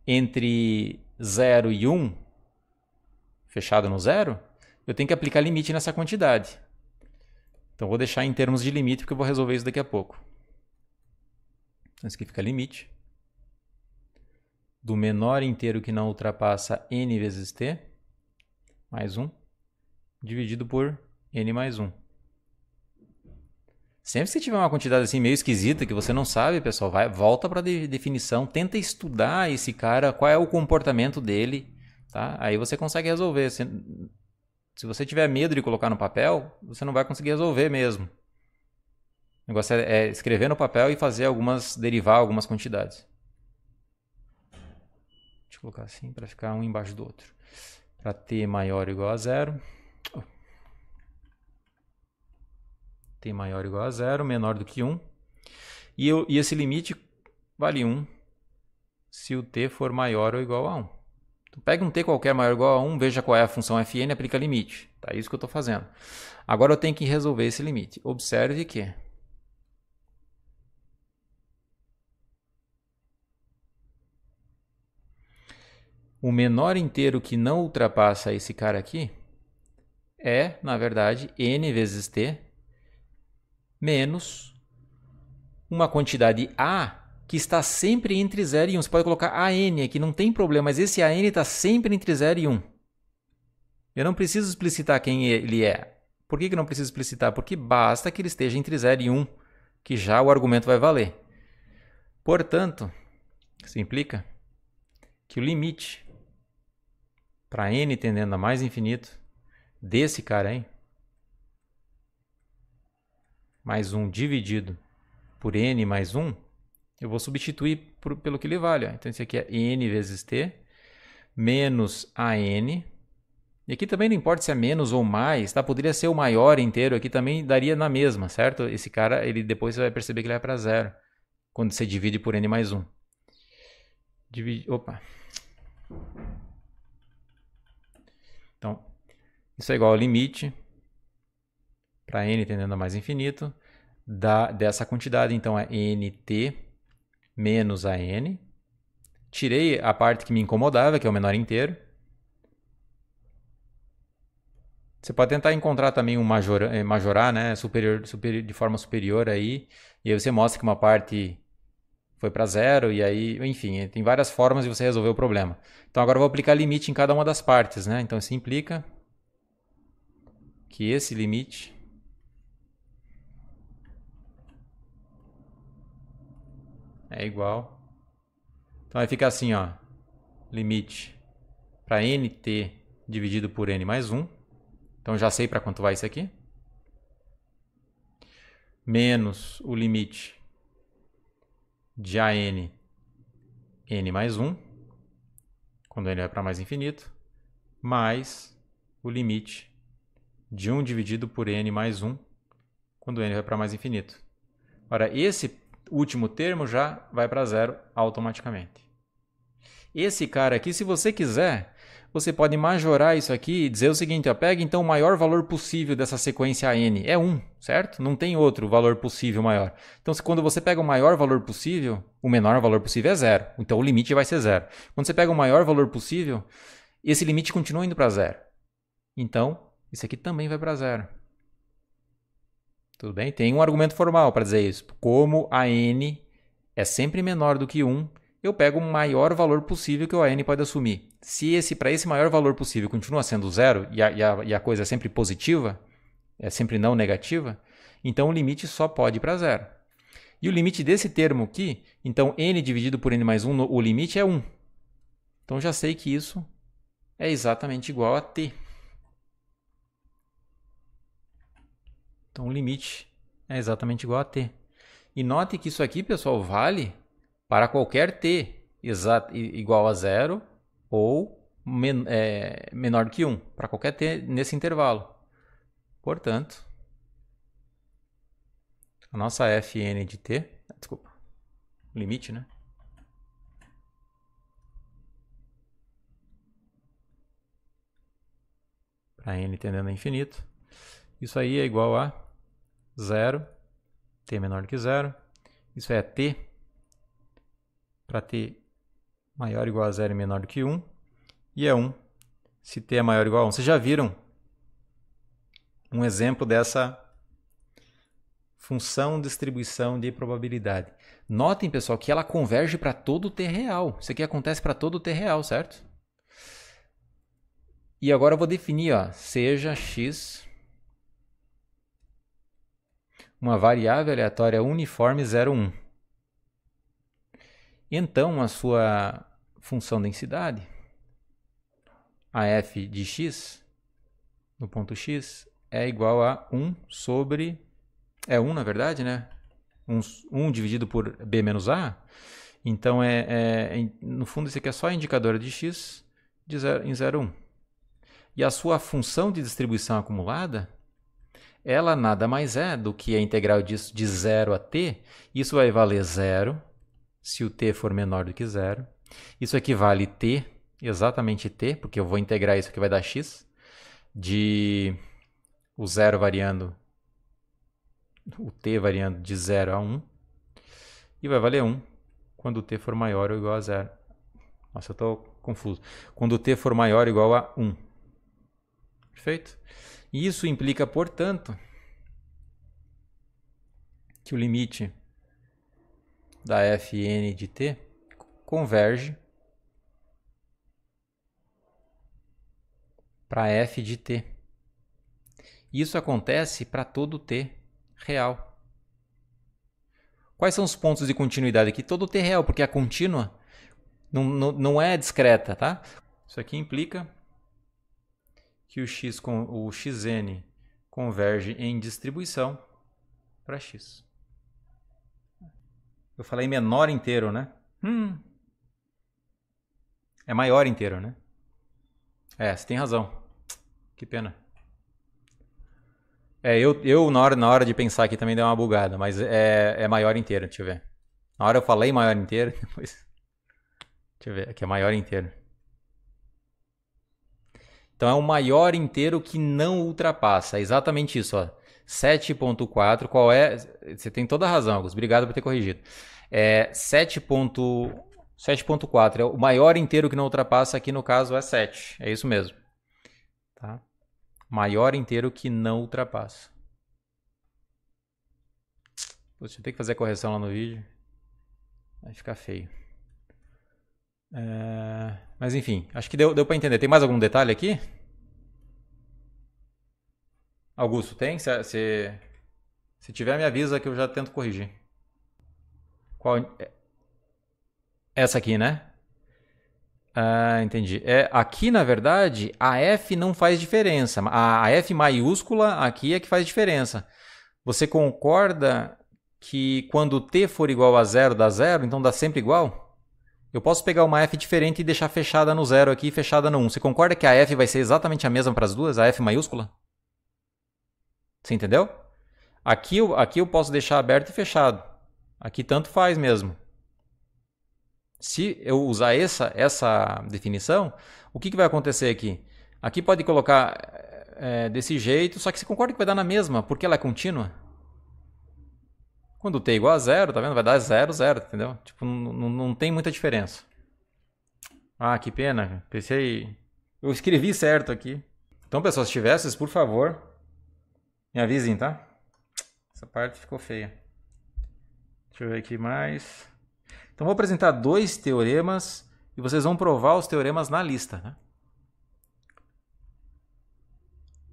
entre 0 e 1, fechado no 0, eu tenho que aplicar limite nessa quantidade. Então vou deixar em termos de limite, porque eu vou resolver isso daqui a pouco. Então isso aqui fica limite do menor inteiro que não ultrapassa n vezes t, mais 1, dividido por n mais 1. Sempre que você tiver uma quantidade assim meio esquisita que você não sabe, pessoal, volta para a definição, tenta estudar esse cara, qual é o comportamento dele, tá? Aí você consegue resolver. Se você tiver medo de colocar no papel, você não vai conseguir resolver mesmo. O negócio é escrever no papel e fazer derivar algumas quantidades. Deixa eu colocar assim para ficar um embaixo do outro. Para t maior ou igual a 0. T maior ou igual a 0, menor do que 1. E esse limite vale 1 se o t for maior ou igual a 1. Então, pega um t qualquer maior ou igual a 1, veja qual é a função fn e aplica limite. Tá? Isso que eu estou fazendo. Agora eu tenho que resolver esse limite. Observe que o menor inteiro que não ultrapassa esse cara aqui é, na verdade, n vezes t menos uma quantidade a que está sempre entre 0 e 1. Você pode colocar AN aqui, não tem problema, mas esse AN está sempre entre 0 e 1. Eu não preciso explicitar quem ele é. Por que eu não preciso explicitar? Porque basta que ele esteja entre 0 e 1, que já o argumento vai valer. Portanto, isso implica que o limite para n tendendo a mais infinito desse cara aí, mais 1 dividido por n mais 1, eu vou substituir pelo que ele vale. Ó. Então, isso aqui é n vezes t menos an. E aqui também não importa se é menos ou mais, tá? Poderia ser o maior inteiro, aqui também daria na mesma, certo? Esse cara, ele depois você vai perceber que ele vai para 0, quando você divide por n mais 1. Opa! Então, isso é igual ao limite para n tendendo a mais infinito dessa quantidade. Então, é nt menos an. Tirei a parte que me incomodava, que é o menor inteiro. Você pode tentar encontrar também um majorar, né, de forma superior aí, e aí você mostra que uma parte foi para 0, e aí, enfim, tem várias formas de você resolver o problema. Então agora eu vou aplicar limite em cada uma das partes, né? Então isso implica que esse limite é igual. Então vai ficar assim, ó, limite para nt dividido por n mais 1. Então já sei para quanto vai isso aqui. Menos o limite de an n mais 1, quando n vai para mais infinito, mais o limite de 1 dividido por n mais 1, quando n vai para mais infinito. Ora, esse último termo já vai para zero automaticamente. Esse cara aqui, se você quiser, você pode majorar isso aqui e dizer o seguinte, ó, pega então o maior valor possível dessa sequência n, é 1, certo? Não tem outro valor possível maior. Então, quando você pega o maior valor possível, o menor valor possível é 0. Então, o limite vai ser 0. Quando você pega o maior valor possível, esse limite continua indo para 0. Então, isso aqui também vai para 0. Tudo bem? Tem um argumento formal para dizer isso. Como a n é sempre menor do que 1, eu pego o maior valor possível que o AN pode assumir. Se para esse maior valor possível continua sendo 0 e a coisa é sempre positiva, é sempre não negativa, então o limite só pode ir para 0. E o limite desse termo aqui, então n dividido por n mais 1, o limite é 1. Então já sei que isso é exatamente igual a t. Então o limite é exatamente igual a t. E note que isso aqui, pessoal, vale para qualquer t igual a 0 ou menor do que 1, para qualquer t nesse intervalo. Portanto, a nossa fn de t, desculpa, limite, né? Para n tendendo a infinito, isso aí é igual a 0, t menor do que 0. Isso é t para t maior ou igual a 0 e menor do que 1. E é 1 se t é maior ou igual a 1. Vocês já viram um exemplo dessa função distribuição de probabilidade. Notem, pessoal, que ela converge para todo o t real. Isso aqui acontece para todo o t real, certo? E agora eu vou definir, ó, seja x uma variável aleatória uniforme 0, 1. Então, a sua função densidade, a f de x, no ponto x, é igual a 1 sobre... É 1, na verdade, né? 1 dividido por b menos a. Então, no fundo, isso aqui é só a indicadora de x em 0, 1. E a sua função de distribuição acumulada, ela nada mais é do que a integral disso de 0 a t. Isso vai valer 0 se o t for menor do que 0. Isso aqui vale t, exatamente t, porque eu vou integrar isso aqui, vai dar x, de o 0 variando, o t variando de 0 a 1. E vai valer 1 quando o t for maior ou igual a 0. Nossa, eu estou confuso. Quando o t for maior ou igual a 1. Perfeito? E isso implica, portanto, que o limite da fn de t converge para f de t. Isso acontece para todo t real. Quais são os pontos de continuidade aqui? Todo t real, porque a contínua não é discreta, tá? Isso aqui implica que o xn converge em distribuição para x. Eu falei menor inteiro, né? É maior inteiro, né? Você tem razão. Que pena. Eu na hora de pensar aqui também dei uma bugada, mas é maior inteiro, deixa eu ver. Na hora eu falei maior inteiro, depois... Deixa eu ver, aqui é maior inteiro. Então é o maior inteiro que não ultrapassa. É exatamente isso, ó. 7.4, qual é? Você tem toda a razão, Augusto. Obrigado por ter corrigido. 7.4 é o maior inteiro que não ultrapassa, aqui no caso é 7. É isso mesmo. Tá? Maior inteiro que não ultrapassa. Você tem que fazer a correção lá no vídeo. Vai ficar feio. Mas enfim, acho que deu para entender. Tem mais algum detalhe aqui? Augusto, tem? Se tiver, me avisa que eu já tento corrigir. Qual? Essa aqui, né? Ah, entendi. Aqui, na verdade, a F não faz diferença. A F maiúscula aqui é que faz diferença. Você concorda que quando t for igual a zero dá zero, então dá sempre igual? Eu posso pegar uma F diferente e deixar fechada no zero aqui e fechada no 1. Você concorda que a F vai ser exatamente a mesma para as duas? A F maiúscula? Você entendeu? Aqui eu posso deixar aberto e fechado. Aqui tanto faz mesmo. Se eu usar essa definição, o que vai acontecer aqui? Aqui pode colocar desse jeito, só que você concorda que vai dar na mesma, porque ela é contínua? Quando t é igual a zero, tá vendo? Vai dar 0, 0, entendeu? Tipo, não tem muita diferença. Ah, que pena. Pensei... Eu escrevi certo aqui. Então, pessoal, se tivesse, por favor, me avisem, tá? Essa parte ficou feia. Deixa eu ver aqui mais... Então, vou apresentar 2 teoremas e vocês vão provar os teoremas na lista. Né?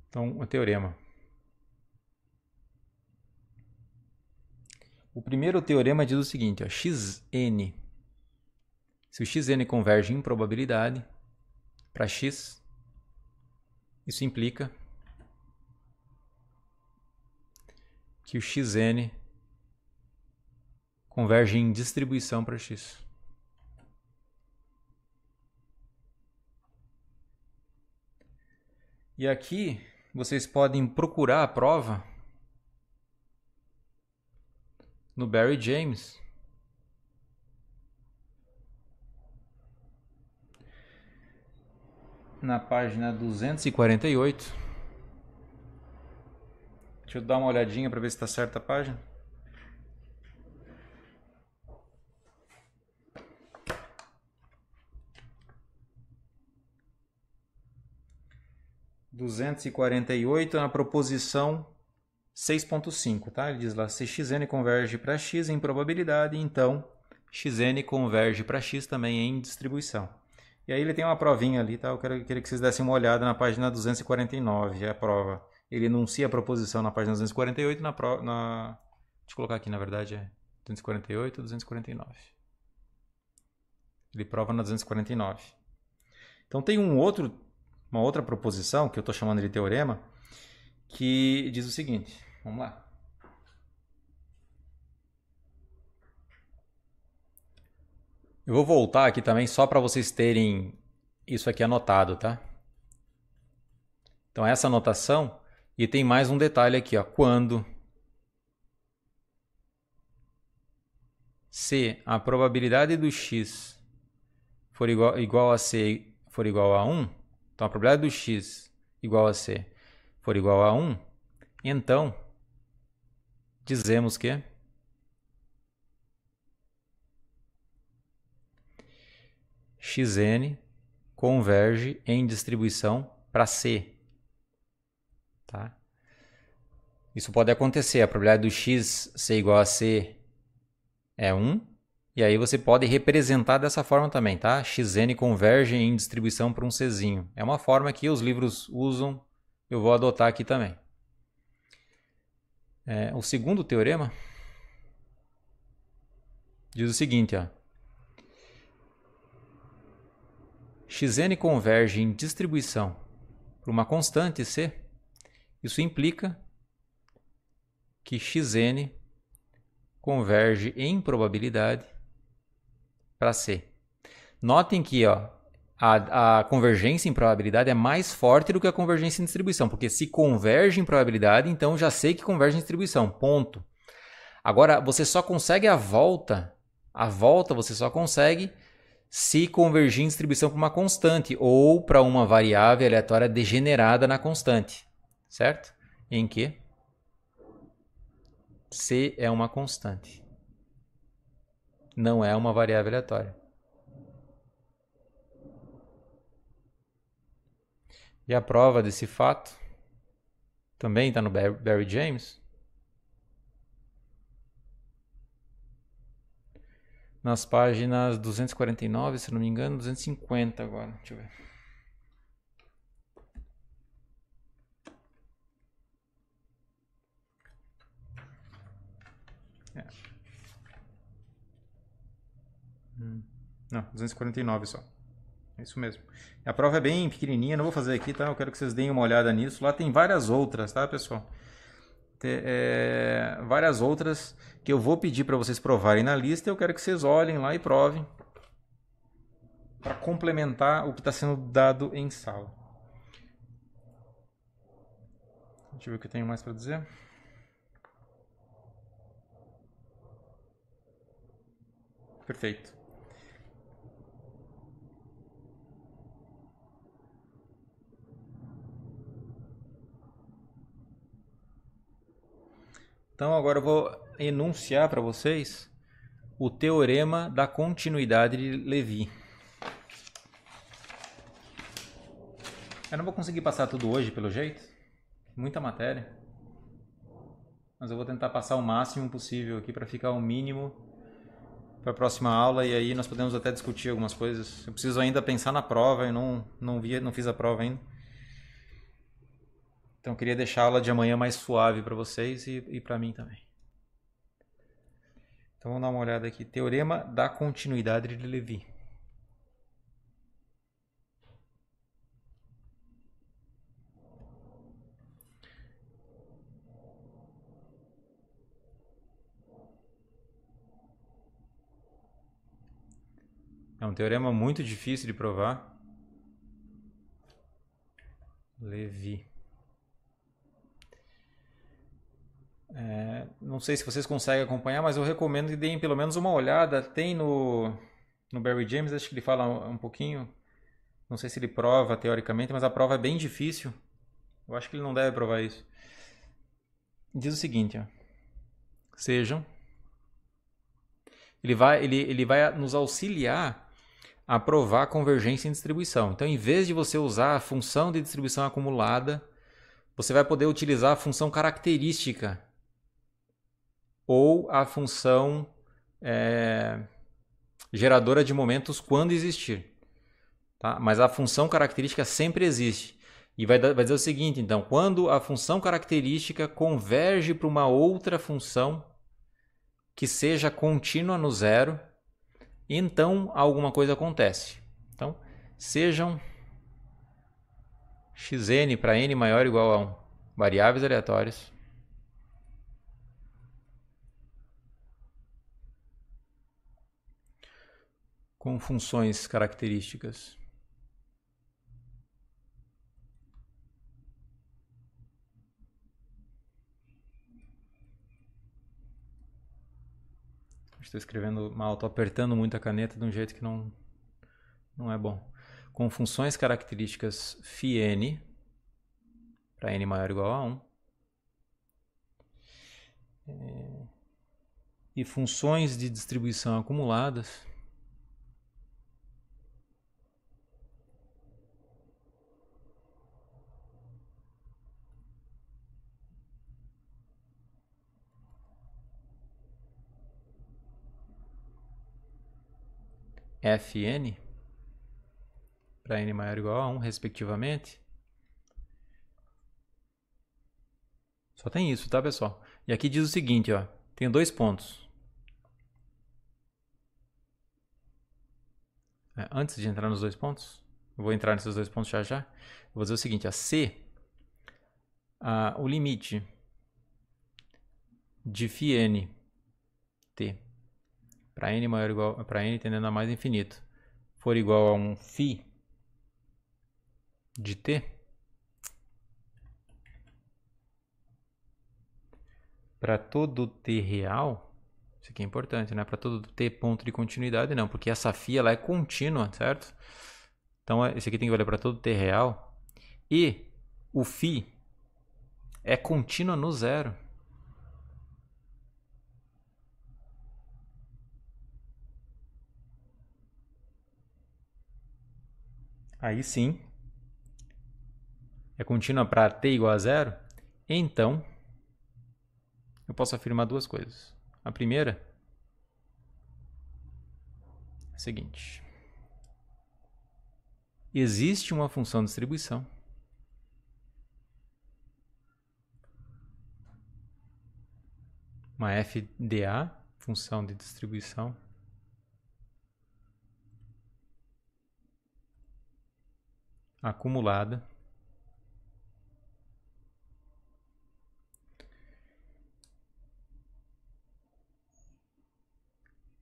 Então, o teorema. O primeiro teorema diz o seguinte, ó, xn. Se o xn converge em probabilidade para x, isso implica que o xn converge em distribuição para x. E aqui vocês podem procurar a prova no Barry James. Na página 248. Deixa eu dar uma olhadinha para ver se está certa a página. Na proposição 6.5, tá? Ele diz lá, se xn converge para x em probabilidade, então xn converge para x também em distribuição. E aí ele tem uma provinha ali, tá? Eu queria que vocês dessem uma olhada na página 249, é a prova. Ele enuncia a proposição na página 248, deixa eu colocar aqui, na verdade, é 248 e 249. Ele prova na 249. Então tem uma outra proposição, que eu estou chamando de teorema, que diz o seguinte, vamos lá. Eu vou voltar aqui também só para vocês terem isso aqui anotado, tá? Então essa anotação, e tem mais um detalhe aqui, ó, quando se a probabilidade do x for igual a c for igual a 1, então a probabilidade do x igual a c for igual a 1, então dizemos que xn converge em distribuição para C. Tá? Isso pode acontecer, a probabilidade do x ser igual a C é 1, e aí você pode representar dessa forma também, tá? Xn converge em distribuição para um Czinho. É uma forma que os livros usam, eu vou adotar aqui também. O segundo teorema diz o seguinte, ó. Xn converge em distribuição para uma constante C, isso implica que Xn converge em probabilidade para C. Notem que a convergência em probabilidade é mais forte do que a convergência em distribuição, porque se converge em probabilidade, então já sei que converge em distribuição, ponto. Agora, você só consegue a volta você só consegue se convergir em distribuição para uma constante ou para uma variável aleatória degenerada na constante, certo? Em que C é uma constante, não é uma variável aleatória. E a prova desse fato também está no Barry James. Nas páginas 249, se não me engano, 250 agora. Deixa eu ver. É. Não, 249 só. É isso mesmo. A prova é bem pequenininha, não vou fazer aqui, tá? Eu quero que vocês deem uma olhada nisso. Lá tem várias outras, tá, pessoal? Várias outras que eu vou pedir para vocês provarem na lista. Eu quero que vocês olhem lá e provem para complementar o que está sendo dado em sala. Deixa eu ver o que eu tenho mais para dizer. Perfeito. Então agora eu vou enunciar para vocês o teorema da continuidade de Levi. Eu não vou conseguir passar tudo hoje, pelo jeito. Muita matéria. Mas eu vou tentar passar o máximo possível aqui para ficar o mínimo para a próxima aula, e aí nós podemos até discutir algumas coisas. Eu preciso ainda pensar na prova, eu não fiz a prova ainda. Então eu queria deixar a aula de amanhã mais suave para vocês e para mim também. Então vamos dar uma olhada aqui. Teorema da continuidade de Levi. É um teorema muito difícil de provar. Levi. Não sei se vocês conseguem acompanhar, mas eu recomendo que deem pelo menos uma olhada. Tem no Barry James, acho que ele fala um pouquinho. Não sei se ele prova teoricamente, mas a prova é bem difícil. Eu acho que ele não deve provar isso. Diz o seguinte, ó. Sejam. Ele vai nos auxiliar a provar convergência em distribuição. Então, em vez de você usar a função de distribuição acumulada, você vai poder utilizar a função característica ou a função geradora de momentos quando existir. Tá? Mas a função característica sempre existe. E vai dizer o seguinte, então, quando a função característica converge para uma outra função que seja contínua no zero, então alguma coisa acontece. Então, sejam xn para n maior ou igual a 1 variáveis aleatórias com funções características estou escrevendo mal, estou apertando muito a caneta de um jeito que não é bom. Com funções características φn para n maior ou igual a 1 e funções de distribuição acumuladas Fn para n maior ou igual a 1, respectivamente. Só tem isso, tá, pessoal? E aqui diz o seguinte, ó, tem dois pontos. Antes de entrar nos dois pontos, eu vou entrar nesses dois pontos já já. Eu vou dizer o seguinte, se o limite de φn t para n maior ou igual para n tendendo a mais infinito for igual a um φ de t para todo t real, isso aqui é importante, né? Para todo t ponto de continuidade não, porque essa φ ela é contínua, certo? Então esse aqui tem que valer para todo t real e o φ é contínua no zero. Aí sim, é contínua para t igual a zero, então eu posso afirmar duas coisas. A primeira é a seguinte. Existe uma função de distribuição uma FDA, função de distribuição. Acumulada.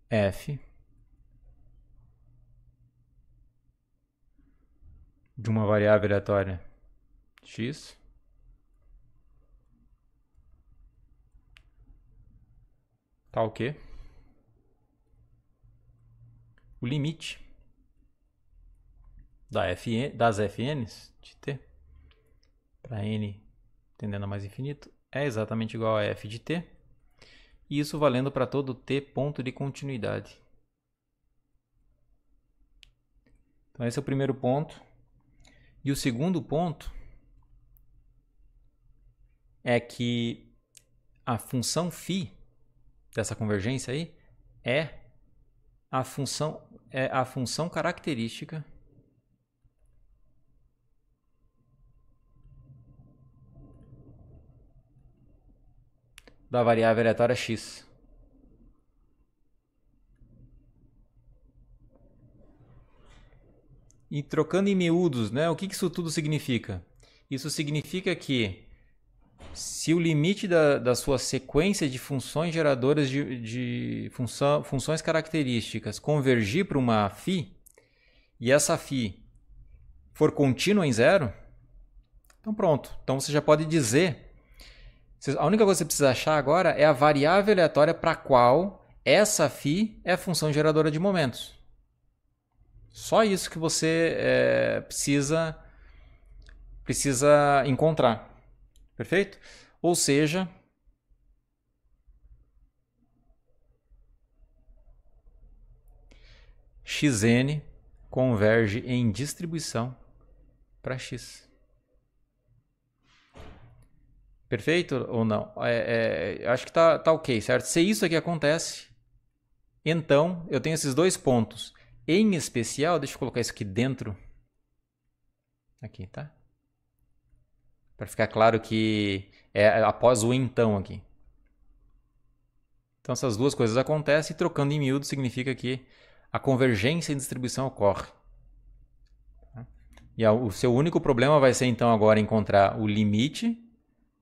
F de uma variável aleatória x tá o quê? O limite das fn's de t para n tendendo a mais infinito é exatamente igual a f de t, e isso valendo para todo t ponto de continuidade. Então esse é o primeiro ponto. E o segundo ponto é que a função φ dessa convergência aí é a função característica da variável aleatória x. E trocando em miúdos, né, o que isso tudo significa? Isso significa que se o limite da sua sequência de funções geradoras de funções características convergir para uma φ, e essa φ for contínua em zero, então pronto. Então você já pode dizer, a única coisa que você precisa achar agora é a variável aleatória para a qual essa φ é a função geradora de momentos. Só isso que você precisa encontrar. Perfeito? Ou seja, xn converge em distribuição para x. Perfeito ou não? Acho que tá ok, certo? Se isso aqui acontece, então eu tenho esses dois pontos. Em especial, deixa eu colocar isso aqui dentro. Aqui, tá? Para ficar claro que é após o então aqui. Então essas duas coisas acontecem e trocando em miúdo significa que a convergência em distribuição ocorre. E o seu único problema vai ser então agora encontrar o limite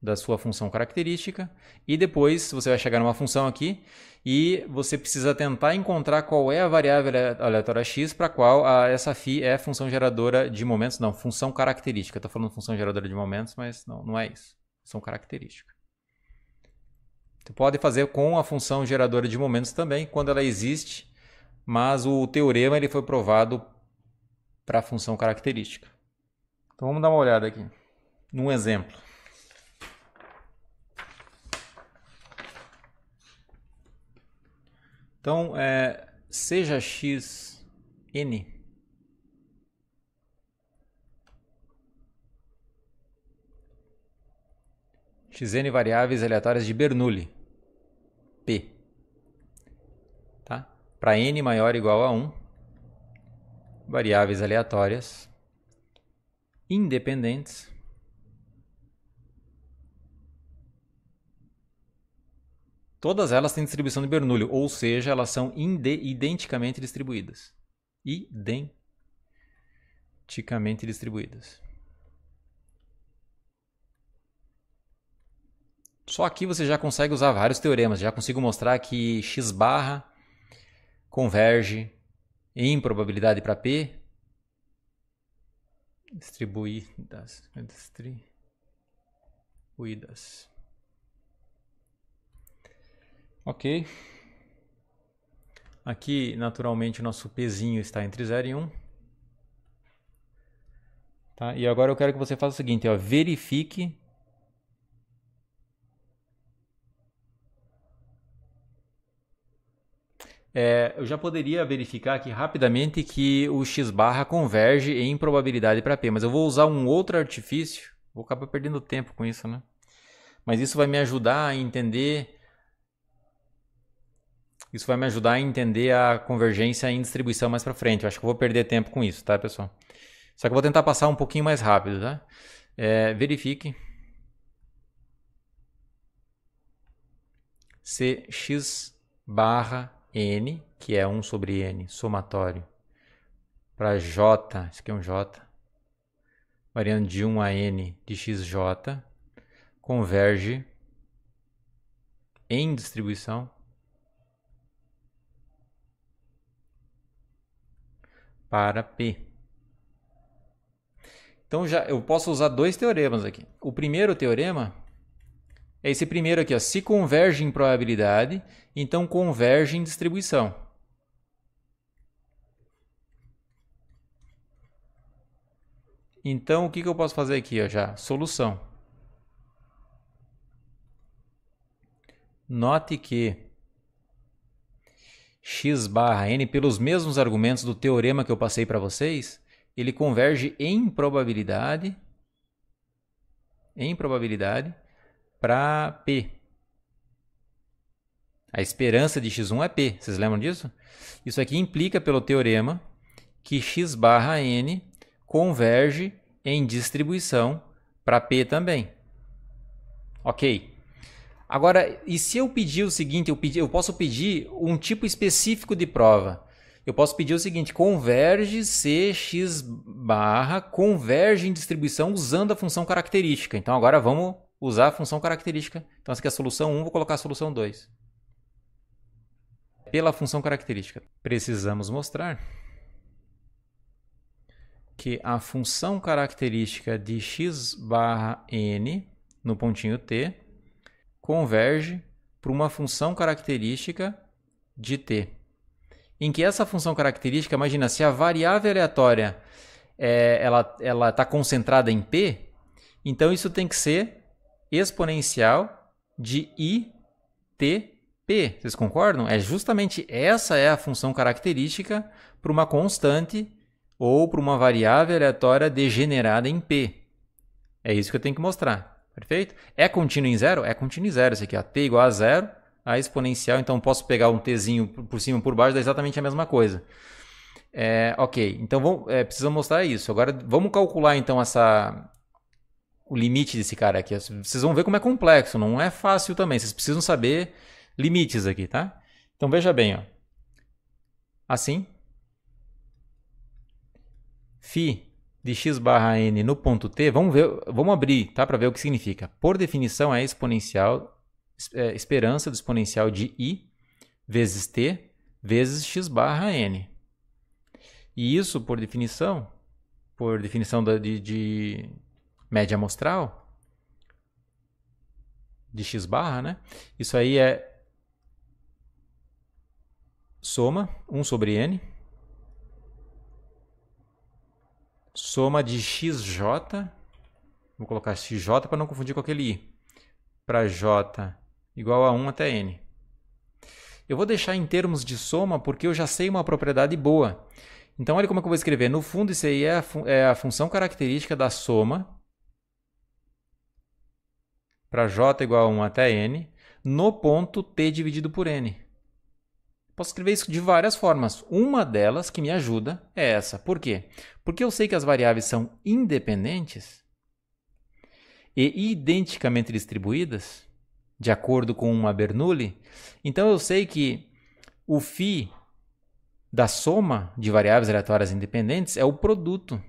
da sua função característica, e depois você vai chegar numa função aqui e você precisa tentar encontrar qual é a variável aleatória x para qual essa φ é função geradora de momentos. Não, função característica. Estou falando função geradora de momentos, mas não é isso. Função característica. Você pode fazer com a função geradora de momentos também, quando ela existe, mas o teorema ele foi provado para a função característica. Então vamos dar uma olhada aqui num exemplo. Então, seja x n xn variáveis aleatórias de Bernoulli, P, tá? Para n maior ou igual a 1, variáveis aleatórias independentes todas elas têm distribuição de Bernoulli, ou seja, elas são identicamente distribuídas. Identicamente distribuídas. Só aqui você já consegue usar vários teoremas. Já consigo mostrar que x barra converge em probabilidade para P. Distribuídas. Ok. Aqui, naturalmente, o nosso Pzinho está entre 0 e 1. Tá? E agora eu quero que você faça o seguinte, ó, verifique eu já poderia verificar aqui rapidamente que o x barra converge em probabilidade para P, mas eu vou usar um outro artifício, vou acabar perdendo tempo com isso, né? Mas isso vai me ajudar a entender a convergência em distribuição mais para frente. Eu acho que eu vou perder tempo com isso, tá, pessoal? Só que eu vou tentar passar um pouquinho mais rápido, tá? Verifique Cx barra n, que é 1 sobre n, somatório, para j, isso aqui é um j, variando de 1 a n de xj, converge em distribuição para P. Então eu posso usar dois teoremas aqui. O primeiro teorema é esse primeiro aqui, ó. Se converge em probabilidade, então converge em distribuição. Então o que eu posso fazer aqui, ó, já? Solução. Note que x barra n, pelos mesmos argumentos do teorema que eu passei para vocês, ele converge em probabilidade para P. A esperança de x1 é P, vocês lembram disso? Isso aqui implica pelo teorema que x barra n converge em distribuição para P também. Ok. Agora, e se eu pedir o seguinte, eu posso pedir um tipo específico de prova. Eu posso pedir o seguinte, converge se x barra converge em distribuição usando a função característica. Então agora vamos usar a função característica. Então essa aqui é a solução 1, vou colocar a solução 2. Pela função característica, precisamos mostrar que a função característica de x barra n no pontinho t converge para uma função característica de t. Em que essa função característica, imagina, se a variável aleatória ela está concentrada em p, então isso tem que ser exponencial de itp. Vocês concordam? É justamente essa é a função característica para uma constante ou para uma variável aleatória degenerada em p. É isso que eu tenho que mostrar. Perfeito? É contínuo em zero? É contínuo em zero. Isso aqui, ó, t igual a zero, a exponencial, então posso pegar um tzinho por cima e por baixo, dá exatamente a mesma coisa. Ok, então precisamos mostrar isso. Agora vamos calcular então o limite desse cara aqui. Vocês vão ver como é complexo, não é fácil também. Vocês precisam saber limites aqui, tá? Então veja bem, ó. Assim, φ de x barra n no ponto t, vamos abrir, tá, para ver o que significa. Por definição, é exponencial, esperança do exponencial de i vezes t vezes x barra n. E isso, por definição de média amostral, de x barra, né? Isso aí é soma 1 sobre n, soma de xj, vou colocar xj para não confundir com aquele i, para j igual a 1 até n. Eu vou deixar em termos de soma porque eu já sei uma propriedade boa. Então, olha como é que eu vou escrever. No fundo, isso aí é a função característica da soma para j igual a 1 até n no ponto t dividido por n. Posso escrever isso de várias formas. Uma delas que me ajuda é essa. Por quê? Porque eu sei que as variáveis são independentes e identicamente distribuídas, de acordo com uma Bernoulli. Então eu sei que o φ da soma de variáveis aleatórias independentes é o produto.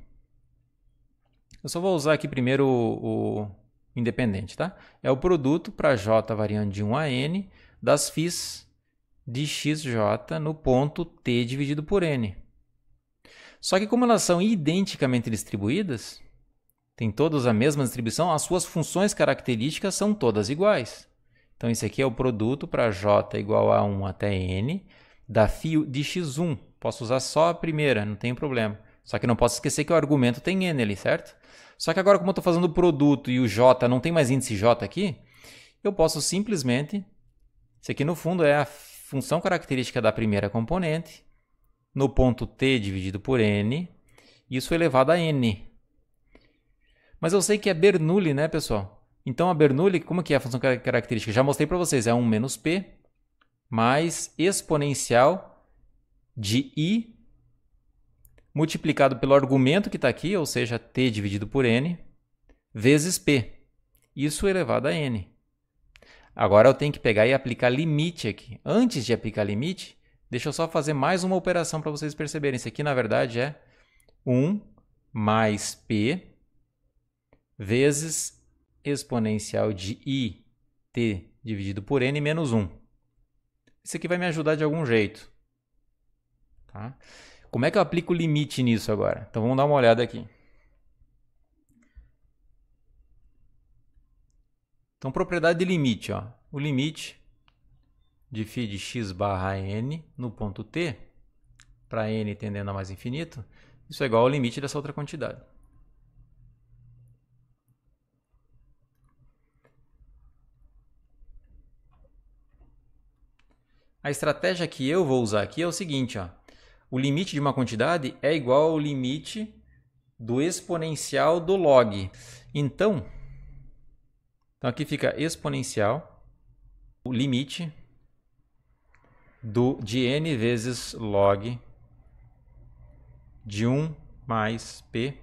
Eu só vou usar aqui primeiro o independente, tá? É o produto para j variando de 1 a n das φs de xj no ponto t dividido por n. Só que como elas são identicamente distribuídas, tem todas a mesma distribuição, as suas funções características são todas iguais. Então, esse aqui é o produto para j igual a 1 até n da φ de x1. Posso usar só a primeira, não tem problema. Só que não posso esquecer que o argumento tem n ali, certo? Só que agora, como eu estou fazendo o produto e o j não tem mais índice j aqui, eu posso simplesmente... Isso aqui, no fundo, é a função característica da primeira componente no ponto t dividido por n, isso elevado a n. Mas eu sei que é Bernoulli, né, pessoal? Então, a Bernoulli, como que é a função característica? Já mostrei para vocês, é 1 menos p mais exponencial de i multiplicado pelo argumento que está aqui, ou seja, t dividido por n, vezes p. Isso elevado a n. Agora eu tenho que pegar e aplicar limite aqui. Antes de aplicar limite, deixa eu só fazer mais uma operação para vocês perceberem. Isso aqui, na verdade, é 1 mais P vezes exponencial de IT dividido por N menos 1. Isso aqui vai me ajudar de algum jeito. Tá? Como é que eu aplico o limite nisso agora? Então vamos dar uma olhada aqui. Então, propriedade de limite. Ó. O limite de φ de x barra n no ponto t, para n tendendo a mais infinito, isso é igual ao limite dessa outra quantidade. A estratégia que eu vou usar aqui é o seguinte, ó. O limite de uma quantidade é igual ao limite do exponencial do log. Então aqui fica exponencial, o limite de n vezes log de 1 mais p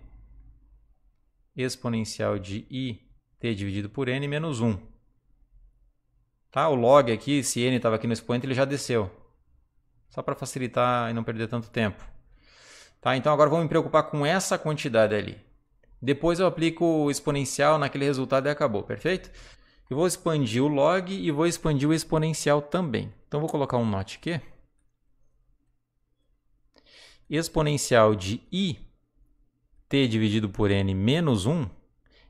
exponencial de it dividido por n menos 1. Tá? O log aqui, se n estava aqui no expoente, ele já desceu. Só para facilitar e não perder tanto tempo. Tá? Então agora vamos me preocupar com essa quantidade ali. Depois eu aplico o exponencial naquele resultado e acabou, perfeito? Eu vou expandir o log e vou expandir o exponencial também. Então vou colocar um note aqui. Exponencial de it dividido por n menos 1.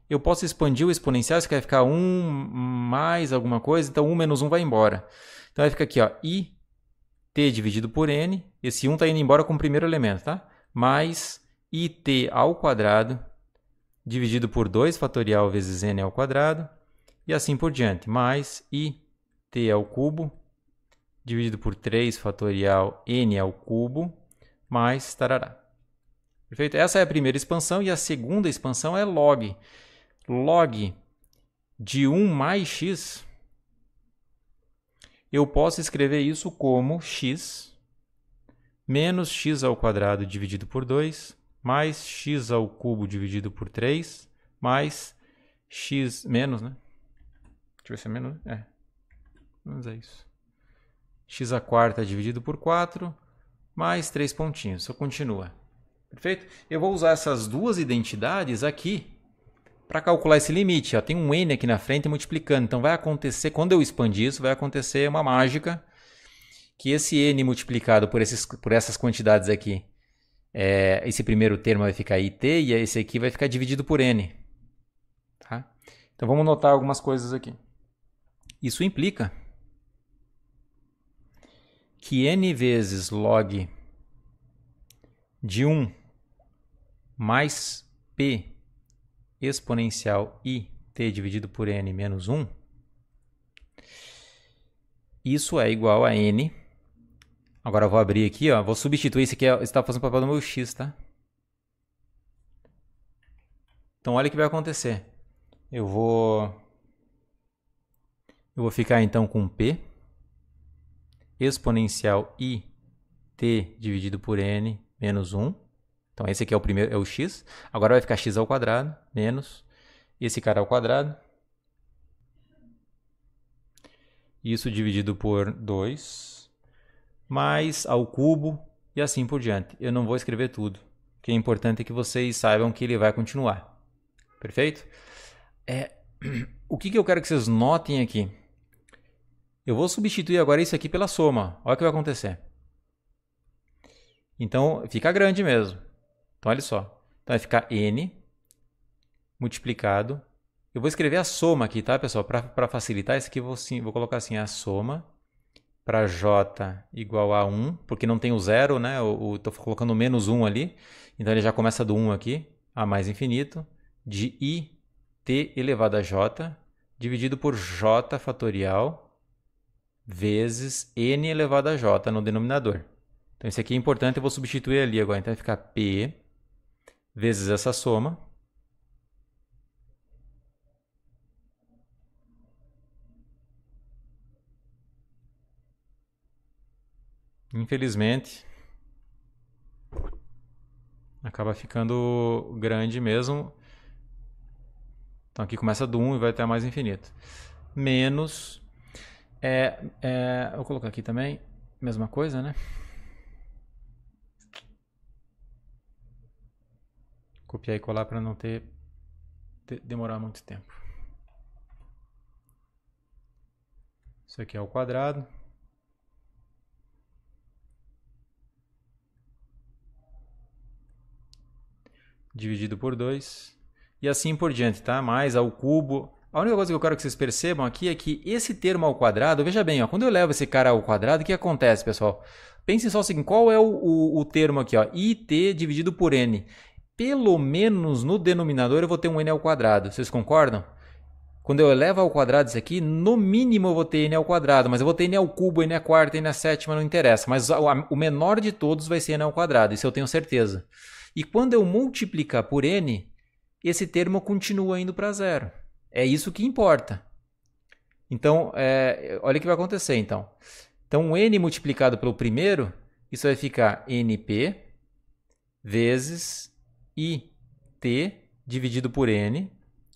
Eu posso expandir o exponencial, isso vai ficar 1 mais alguma coisa, então 1 menos 1 vai embora. Então vai ficar aqui, ó, it dividido por n, esse 1 está indo embora com o primeiro elemento, tá? Mais it ao quadrado dividido por 2 fatorial vezes n ao quadrado, e assim por diante, mais it ao cubo dividido por 3 fatorial n ao cubo, mais tarará. Perfeito? Essa é a primeira expansão, e a segunda expansão é log. Log de 1 mais x, eu posso escrever isso como x menos x ao quadrado dividido por 2, mais x ao cubo dividido por 3, mais x menos, né? Deixa eu ver se é menos. Menos é isso. X à quarta dividido por 4, mais 3 pontinhos. Isso continua. Perfeito? Eu vou usar essas duas identidades aqui para calcular esse limite. Ó, tem um n aqui na frente multiplicando. Então vai acontecer, quando eu expandir isso, vai acontecer uma mágica, que esse n multiplicado por essas quantidades aqui, esse primeiro termo vai ficar it, e esse aqui vai ficar dividido por n. Tá? Então vamos notar algumas coisas aqui. Isso implica que n vezes log de 1 mais p exponencial it dividido por n menos 1, isso é igual a n. Agora eu vou abrir aqui, ó, vou substituir, isso aqui está fazendo o papel do meu x, tá? Então olha o que vai acontecer. Eu vou ficar então com p exponencial it dividido por n menos 1. Então esse aqui é o primeiro, é o x. Agora vai ficar x ao quadrado menos esse cara ao quadrado. Isso dividido por 2 mais ao cubo e assim por diante. Eu não vou escrever tudo. O que é importante é que vocês saibam que ele vai continuar. Perfeito? O que eu quero que vocês notem aqui? Eu vou substituir agora isso aqui pela soma. Olha o que vai acontecer. Então fica grande mesmo. Então olha só. Então vai ficar n multiplicado. Eu vou escrever a soma aqui, tá, pessoal? Para facilitar, isso aqui eu vou colocar assim, a soma para j igual a 1, porque não tem o zero, né? Estou colocando menos 1 ali, então ele já começa do 1 aqui, a mais infinito, de it elevado a j, dividido por j fatorial, vezes n elevado a j no denominador. Então isso aqui é importante, eu vou substituir ali agora. Então vai ficar p vezes essa soma, infelizmente, acaba ficando grande mesmo. Então aqui começa do 1 e vai até mais infinito. Menos Vou colocar aqui também, mesma coisa, né? Copiar e colar para não demorar muito tempo. Isso aqui é o quadrado. Dividido por 2. E assim por diante, tá? Mais ao cubo. A única coisa que eu quero que vocês percebam aqui é que esse termo ao quadrado, veja bem, ó, quando eu levo esse cara ao quadrado, o que acontece, pessoal? Pensem só o seguinte, qual é o termo aqui? Ó, it dividido por n. Pelo menos no denominador eu vou ter um n ao quadrado. Vocês concordam? Quando eu elevo ao quadrado isso aqui, no mínimo eu vou ter n ao quadrado, mas eu vou ter n ao cubo, n à quarta, n à sétima, não interessa. Mas o menor de todos vai ser n ao quadrado, isso eu tenho certeza. E quando eu multiplicar por n, esse termo continua indo para zero. É isso que importa. Então, olha o que vai acontecer então. Então, o n multiplicado pelo primeiro, isso vai ficar np vezes it dividido por n.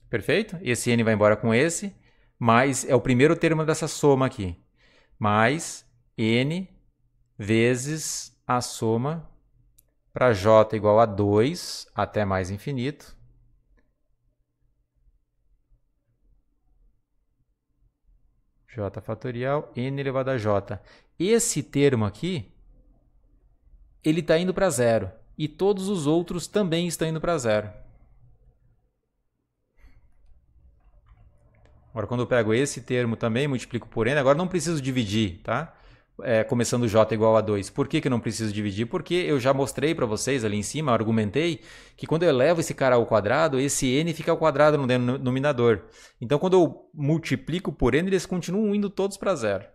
Perfeito? Esse n vai embora com esse, mais é o primeiro termo dessa soma aqui. Mais n vezes a soma para j igual a 2 até mais infinito. J fatorial, n elevado a j. Esse termo aqui, ele está indo para zero. E todos os outros também estão indo para zero. Agora, quando eu pego esse termo também, multiplico por n, agora não preciso dividir, tá? Começando j igual a 2. Por que eu não preciso dividir? Porque eu já mostrei para vocês ali em cima, argumentei, que quando eu elevo esse cara ao quadrado, esse n fica ao quadrado no denominador. Então, quando eu multiplico por n, eles continuam indo todos para zero.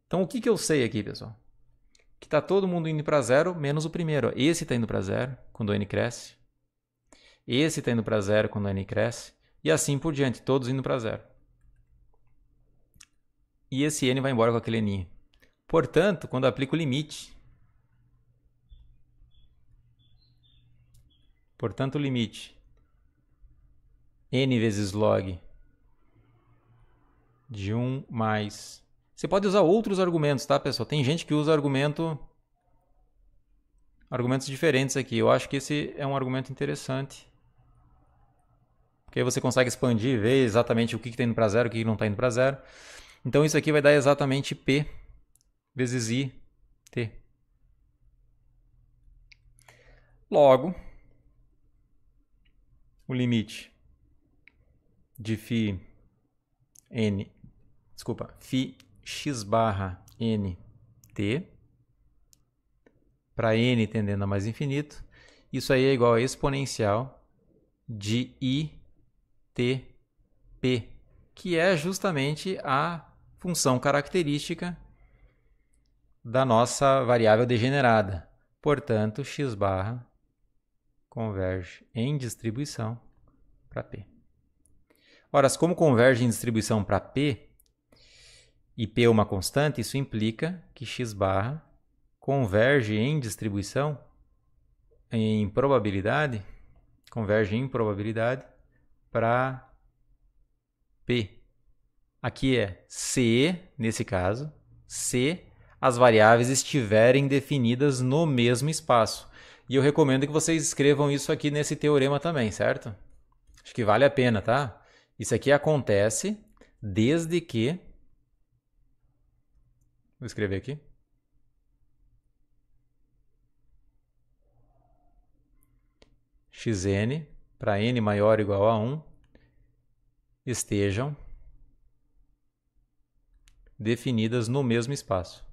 Então, o que eu sei aqui, pessoal? Que está todo mundo indo para zero, menos o primeiro. Esse está indo para zero quando o n cresce. Esse está indo para zero quando o n cresce. E assim por diante, todos indo para zero. E esse n vai embora com aquele n. Portanto, quando eu aplico o limite, o limite n vezes log de 1 mais... Você pode usar outros argumentos, tá, pessoal? Tem gente que usa argumentos diferentes aqui. Eu acho que esse é um argumento interessante. Porque aí você consegue expandir e ver exatamente o que está indo para zero, o que não está indo para zero. Então, isso aqui vai dar exatamente P vezes IT. Logo, o limite de φ x barra n t para n tendendo a mais infinito, isso aí é igual a exponencial de itp, que é justamente a função característica da nossa variável degenerada. Portanto, x barra converge em distribuição para P. Ora, como converge em distribuição para P, e P é uma constante, isso implica que x barra converge em distribuição em probabilidade, para P. Aqui é se, nesse caso, se as variáveis estiverem definidas no mesmo espaço. E eu recomendo que vocês escrevam isso aqui nesse teorema também, certo? Acho que vale a pena, tá? Isso aqui acontece desde que... Vou escrever aqui. Xn para n maior ou igual a 1 estejam definidas no mesmo espaço.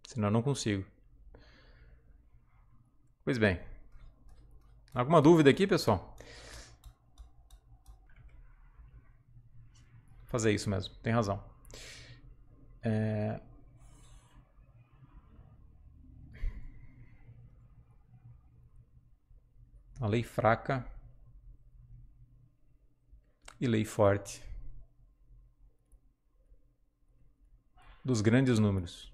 Senão eu não consigo. Pois bem. Alguma dúvida aqui, pessoal? Vou fazer isso mesmo, tem razão. A lei fraca e lei forte dos grandes números.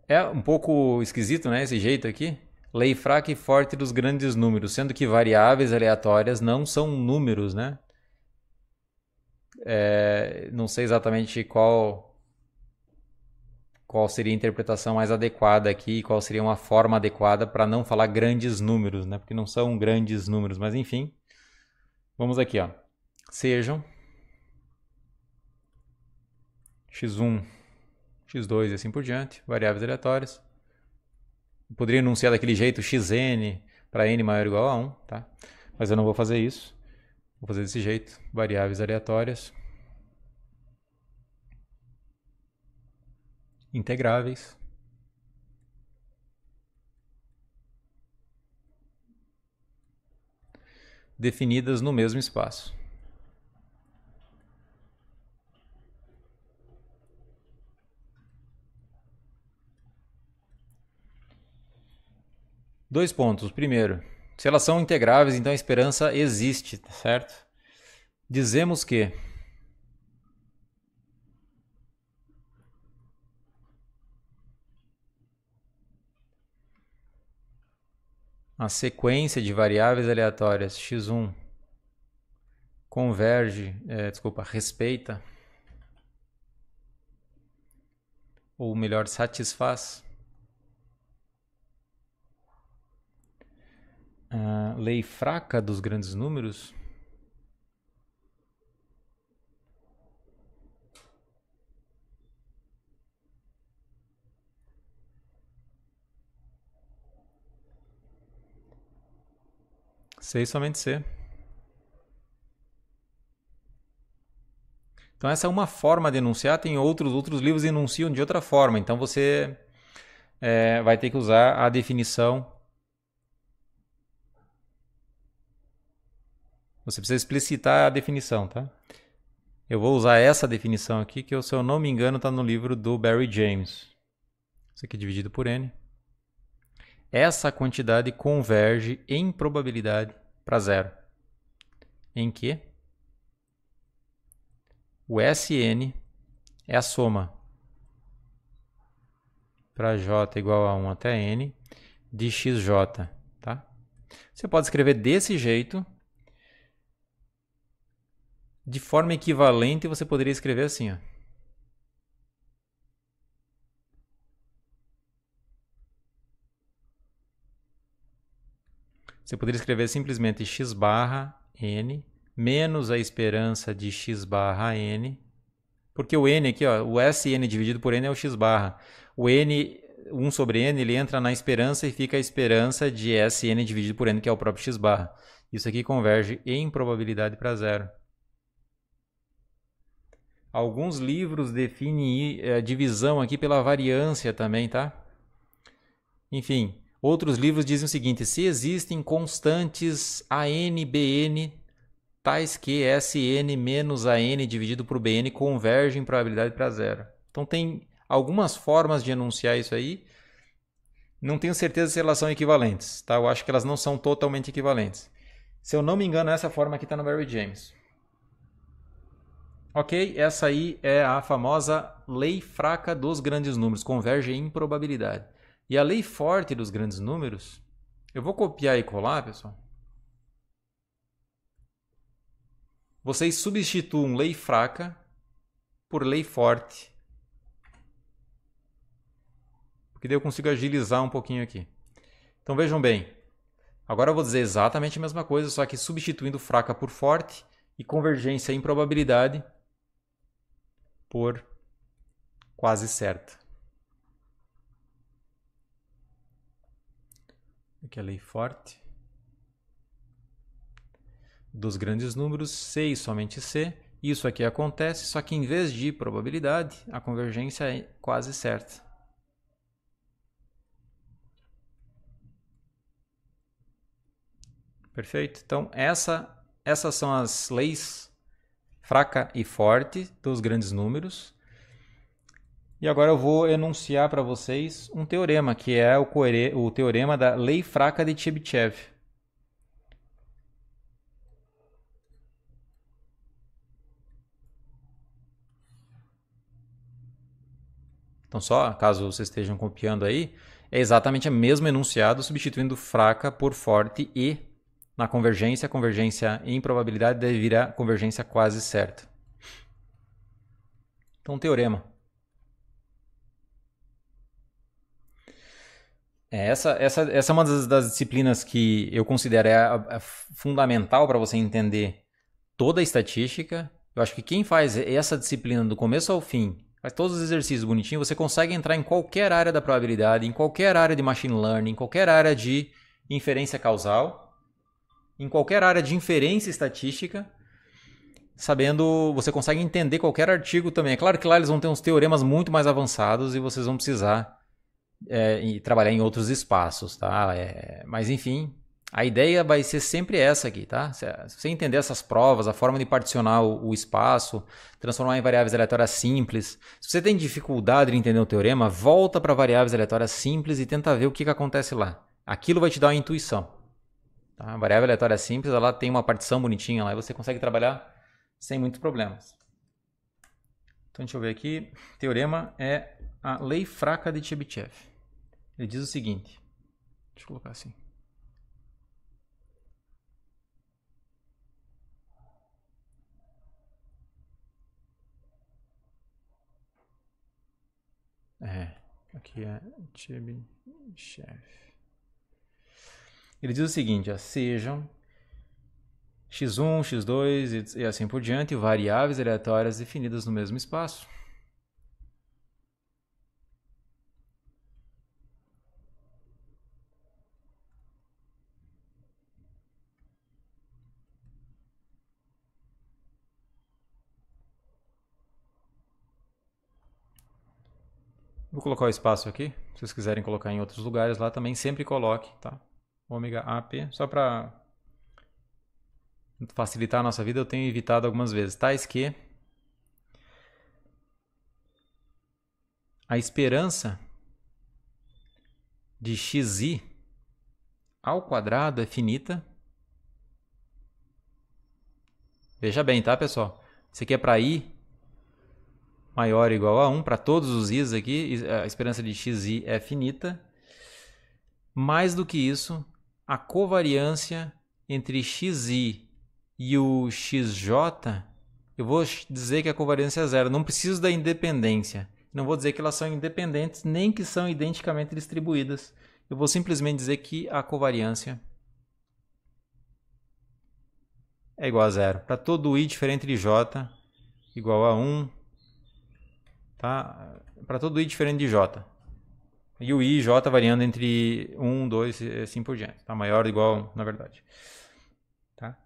É um pouco esquisito, né, esse jeito aqui. Lei fraca e forte dos grandes números, sendo que variáveis aleatórias não são números, né? Não sei exatamente qual seria a interpretação mais adequada aqui, qual seria uma forma adequada para não falar grandes números, né? Porque não são grandes números, mas enfim. Vamos aqui, ó. Sejam x1, x2 e assim por diante, variáveis aleatórias. Eu poderia enunciar daquele jeito xn para n maior ou igual a 1, tá? Mas eu não vou fazer isso. Vou fazer desse jeito, variáveis aleatórias integráveis definidas no mesmo espaço. Dois pontos. Primeiro, se elas são integráveis, então a esperança existe, certo? Dizemos que a sequência de variáveis aleatórias x1 respeita, ou melhor, satisfaz a lei fraca dos grandes números. C e somente C. Então essa é uma forma de enunciar, tem outros livros enunciam de outra forma, então você vai ter que usar a definição. Você precisa explicitar a definição, tá? Eu vou usar essa definição aqui, que se eu não me engano está no livro do Barry James. Isso aqui dividido por n. Essa quantidade converge em probabilidade para zero. Em que o Sn é a soma para j igual a 1 até n de xj. Tá? Você pode escrever desse jeito. De forma equivalente, você poderia escrever assim. Ó. Você poderia escrever simplesmente x barra n menos a esperança de x barra n. Porque o n aqui, ó, o Sn dividido por n é o x barra. O n, 1 sobre n, ele entra na esperança e fica a esperança de Sn dividido por n, que é o próprio x barra. Isso aqui converge em probabilidade para zero. Alguns livros definem a divisão aqui pela variância também, tá? Enfim, outros livros dizem o seguinte: se existem constantes AN, BN, tais que SN menos AN dividido por BN convergem em probabilidade para zero. Então tem algumas formas de enunciar isso aí. Não tenho certeza se elas são equivalentes, tá? Eu acho que elas não são totalmente equivalentes. Se eu não me engano, essa forma aqui está no Barry James. Ok, essa aí é a famosa lei fraca dos grandes números, converge em probabilidade. E a lei forte dos grandes números, eu vou copiar e colar, pessoal. Vocês substituam lei fraca por lei forte. Porque daí eu consigo agilizar um pouquinho aqui. Então vejam bem, agora eu vou dizer exatamente a mesma coisa, só que substituindo fraca por forte e convergência em probabilidade por quase certa. Aqui é a lei forte dos grandes números, C e somente C. Isso aqui acontece, só que em vez de probabilidade, a convergência é quase certa. Perfeito? Então, essas são as leis fraca e forte dos grandes números. E agora eu vou enunciar para vocês um teorema, que é o teorema da lei fraca de Chebyshev. Então só, caso vocês estejam copiando aí, é exatamente o mesmo enunciado, substituindo fraca por forte e na convergência, a convergência em probabilidade deve virar convergência quase certa. Então, teorema. Essa é uma das disciplinas que eu considero a fundamental para você entender toda a estatística. Eu acho que quem faz essa disciplina do começo ao fim, faz todos os exercícios bonitinhos, você consegue entrar em qualquer área da probabilidade, em qualquer área de machine learning, em qualquer área de inferência causal, em qualquer área de inferência estatística, sabendo, você consegue entender qualquer artigo também. É claro que lá eles vão ter uns teoremas muito mais avançados e vocês vão precisar e trabalhar em outros espaços, tá? Mas enfim, a ideia vai ser sempre essa aqui, tá? Se você entender essas provas, a forma de particionar o espaço, transformar em variáveis aleatórias simples. Se você tem dificuldade em entender o teorema, volta para variáveis aleatórias simples e tenta ver o que acontece lá. Aquilo vai te dar uma intuição. Tá? A variável aleatória simples, ela tem uma partição bonitinha lá e você consegue trabalhar sem muitos problemas. Então deixa eu ver aqui. Teorema é a lei fraca de Chebyshev. Ele diz o seguinte, deixa eu colocar assim. Aqui é Chebyshev. Ele diz o seguinte, ó, sejam x1, x2 e assim por diante variáveis aleatórias definidas no mesmo espaço. Vou colocar o espaço aqui. Se vocês quiserem colocar em outros lugares lá também, sempre coloque, tá? Ômega AP, só para facilitar a nossa vida, eu tenho evitado algumas vezes. Tais que a esperança de xi ao quadrado é finita. Veja bem, tá, pessoal? Isso aqui é para i maior ou igual a 1. Para todos os i's aqui, a esperança de xi é finita. Mais do que isso, a covariância entre xi e o xj, eu vou dizer que a covariância é zero. Não preciso da independência. Não vou dizer que elas são independentes, nem que são identicamente distribuídas. Eu vou simplesmente dizer que a covariância é igual a zero. Para todo i diferente de j, igual a 1. Tá? Para todo i diferente de j. E o i e j variando entre 1, 2 e assim por diante. Tá? Maior ou igual a 1, na verdade. Tá?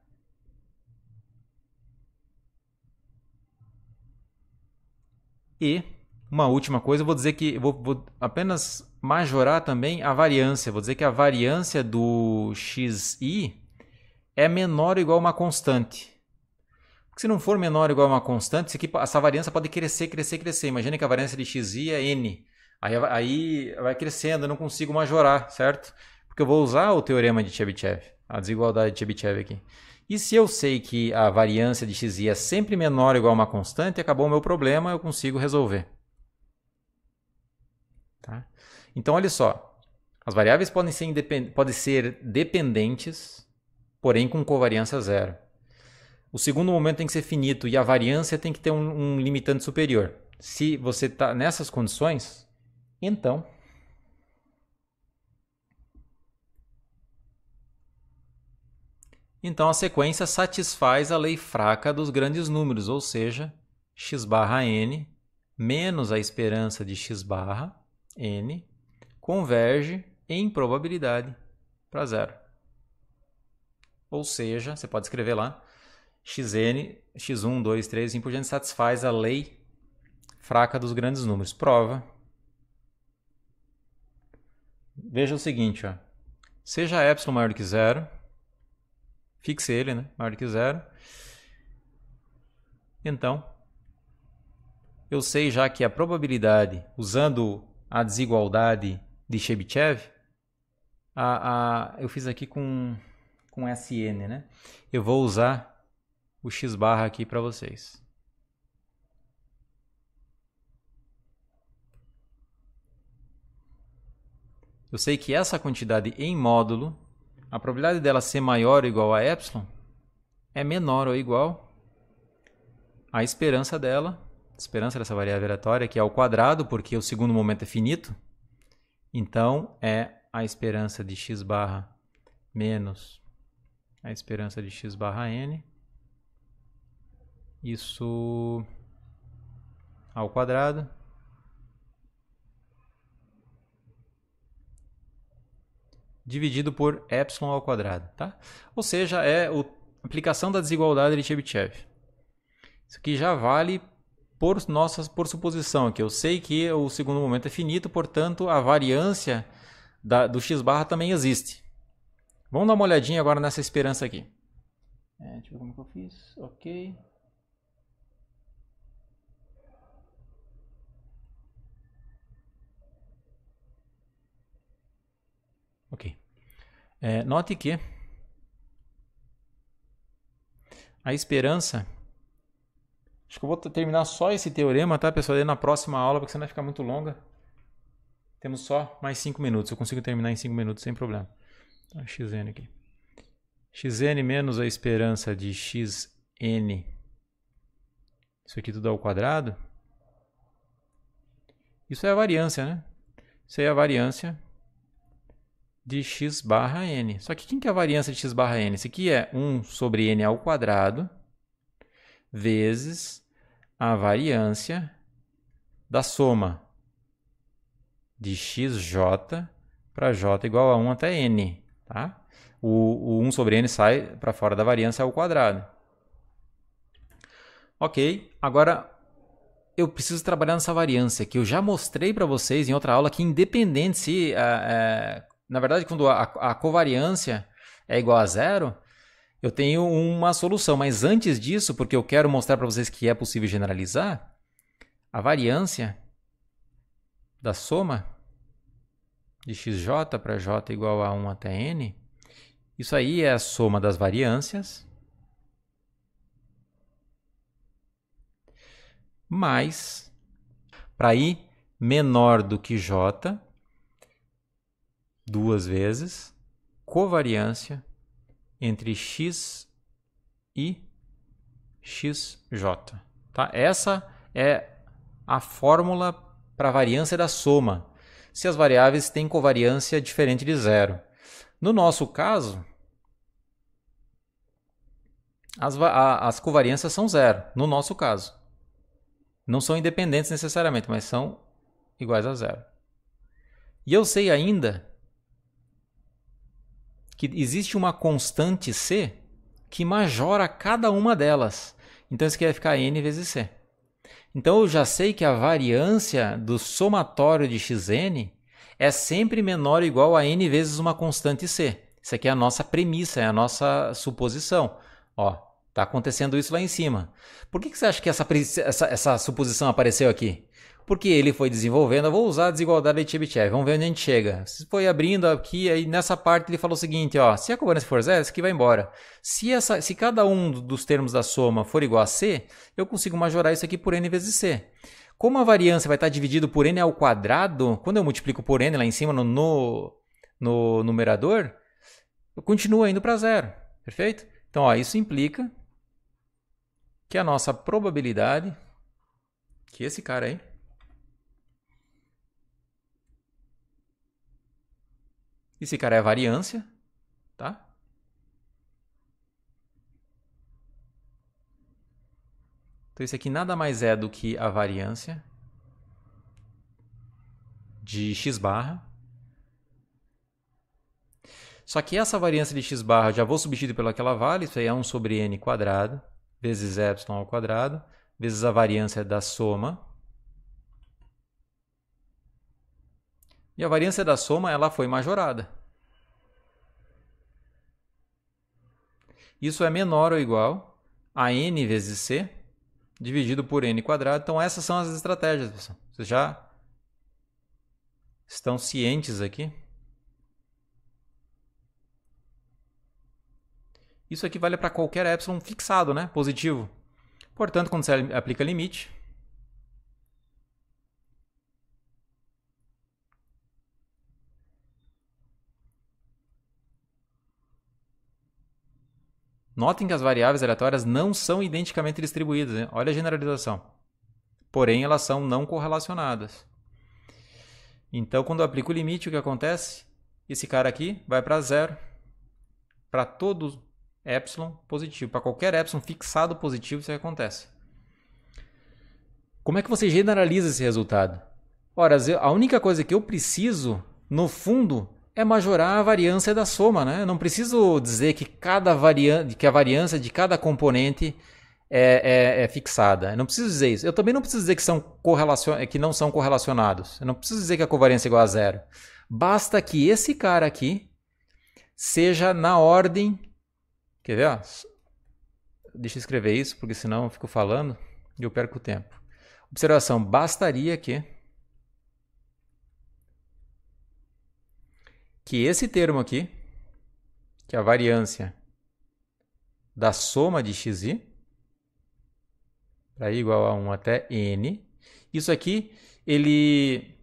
E uma última coisa, eu vou dizer que vou apenas majorar também a variância. Vou dizer que a variância do xi é menor ou igual a uma constante. Porque se não for menor ou igual a uma constante, essa variância pode crescer, crescer, crescer. Imagina que a variância de xi é n. Aí vai crescendo, eu não consigo majorar, certo? Porque eu vou usar o teorema de Chebyshev, a desigualdade de Chebyshev aqui. E se eu sei que a variância de xi é sempre menor ou igual a uma constante, acabou o meu problema, eu consigo resolver. Tá? Então, olha só. As variáveis podem ser dependentes, porém com covariância zero. O segundo momento tem que ser finito e a variância tem que ter um limitante superior. Se você está nessas condições, então a sequência satisfaz a lei fraca dos grandes números, ou seja, x barra n menos a esperança de x barra n converge em probabilidade para zero. Ou seja, você pode escrever lá, xn, x1, 2, 3, assim por diante, satisfaz a lei fraca dos grandes números. Prova. Veja o seguinte, ó. Seja epsilon maior do que zero, fixe ele, né? Maior do que zero. Então, eu sei já que a probabilidade, usando a desigualdade de Chebyshev, eu fiz aqui com SN, né? Eu vou usar o x barra aqui para vocês. eu sei que essa quantidade em módulo, a probabilidade dela ser maior ou igual a epsilon é menor ou igual à esperança dela, esperança dessa variável aleatória, que é ao quadrado, porque o segundo momento é finito. Então, é a esperança de x barra menos a esperança de x barra n. Isso ao quadrado. Dividido por epsilon ao quadrado, tá? Ou seja, é a aplicação da desigualdade de Chebyshev. Isso aqui já vale por suposição, que eu sei que o segundo momento é finito, portanto a variância do x barra também existe. Vamos dar uma olhadinha agora nessa esperança aqui. Deixa eu ver como que eu fiz. Ok. Ok. Note que a esperança... Acho que eu vou terminar só esse teorema, tá, pessoal? E na próxima aula, porque senão vai ficar muito longa. Temos só mais 5 minutos. Eu consigo terminar em 5 minutos sem problema. Então, xn aqui. Xn menos a esperança de xn. Isso aqui tudo ao quadrado. Isso é a variância, né? Isso aí é a variância de x barra n. Só que quem que é a variância de x barra n? Isso aqui é 1 sobre n ao quadrado vezes a variância da soma de xj para j igual a 1 até n. Tá? O 1 sobre n sai para fora da variância ao quadrado. Ok, agora eu preciso trabalhar nessa variância, que eu já mostrei para vocês em outra aula que independente se... na verdade, quando a covariância é igual a zero, eu tenho uma solução. Mas antes disso, porque eu quero mostrar para vocês que é possível generalizar, a variância da soma de xj para j igual a 1 até n, isso aí é a soma das variâncias mais, para i menor do que j, duas vezes, covariância entre x e xj. Tá? Essa é a fórmula para a variância da soma, se as variáveis têm covariância diferente de zero. No nosso caso, as covariâncias são zero, no nosso caso. Não são independentes necessariamente, mas são iguais a zero. E eu sei ainda que existe uma constante c que majora cada uma delas. Então isso aqui vai ficar n vezes c. Então eu já sei que a variância do somatório de xn é sempre menor ou igual a n vezes uma constante c. Isso aqui é a nossa premissa, é a nossa suposição. Ó, está acontecendo isso lá em cima. Por que você acha que essa suposição apareceu aqui? Porque ele foi desenvolvendo, eu vou usar a desigualdade de Chebyshev, vamos ver onde a gente chega. Você foi abrindo aqui, aí nessa parte ele falou o seguinte, ó, se a covariância for zero, isso aqui vai embora. Se cada um dos termos da soma for igual a c, eu consigo majorar isso aqui por n vezes c. Como a variância vai estar dividido por n ao quadrado, quando eu multiplico por n lá em cima no numerador, eu continuo indo para zero, perfeito? Então, ó, isso implica que a nossa probabilidade, que esse cara aí, esse cara é a variância, tá? Então, esse aqui nada mais é do que a variância de x barra. Só que essa variância de x barra, já vou substituir pelaquela vale, isso aí é 1 sobre n quadrado, vezes epsilon ao quadrado, vezes a variância da soma. E a variância da soma, ela foi majorada. Isso é menor ou igual a n vezes c, dividido por n quadrado. Então, essas são as estratégias, pessoal. Vocês já estão cientes aqui. Isso aqui vale para qualquer epsilon fixado, né? Positivo. Portanto, quando você aplica limite, Notem que as variáveis aleatórias não são identicamente distribuídas, hein? Olha a generalização. Porém, elas são não correlacionadas. Então, quando eu aplico o limite, o que acontece? Esse cara aqui vai para zero, para todo epsilon positivo. Para qualquer epsilon fixado positivo, isso acontece. Como é que você generaliza esse resultado? Ora, a única coisa que eu preciso, no fundo, é majorar a variância da soma, né? Eu não preciso dizer que a variância de cada componente é fixada. Eu não preciso dizer isso. Eu também não preciso dizer que não são correlacionados. Eu não preciso dizer que a covariância é igual a zero. Basta que esse cara aqui seja na ordem... Quer ver? Ó? Deixa eu escrever isso, porque senão eu fico falando e eu perco o tempo. Observação, bastaria que esse termo aqui, que é a variância da soma de xi, para i igual a 1 até n, isso aqui, ele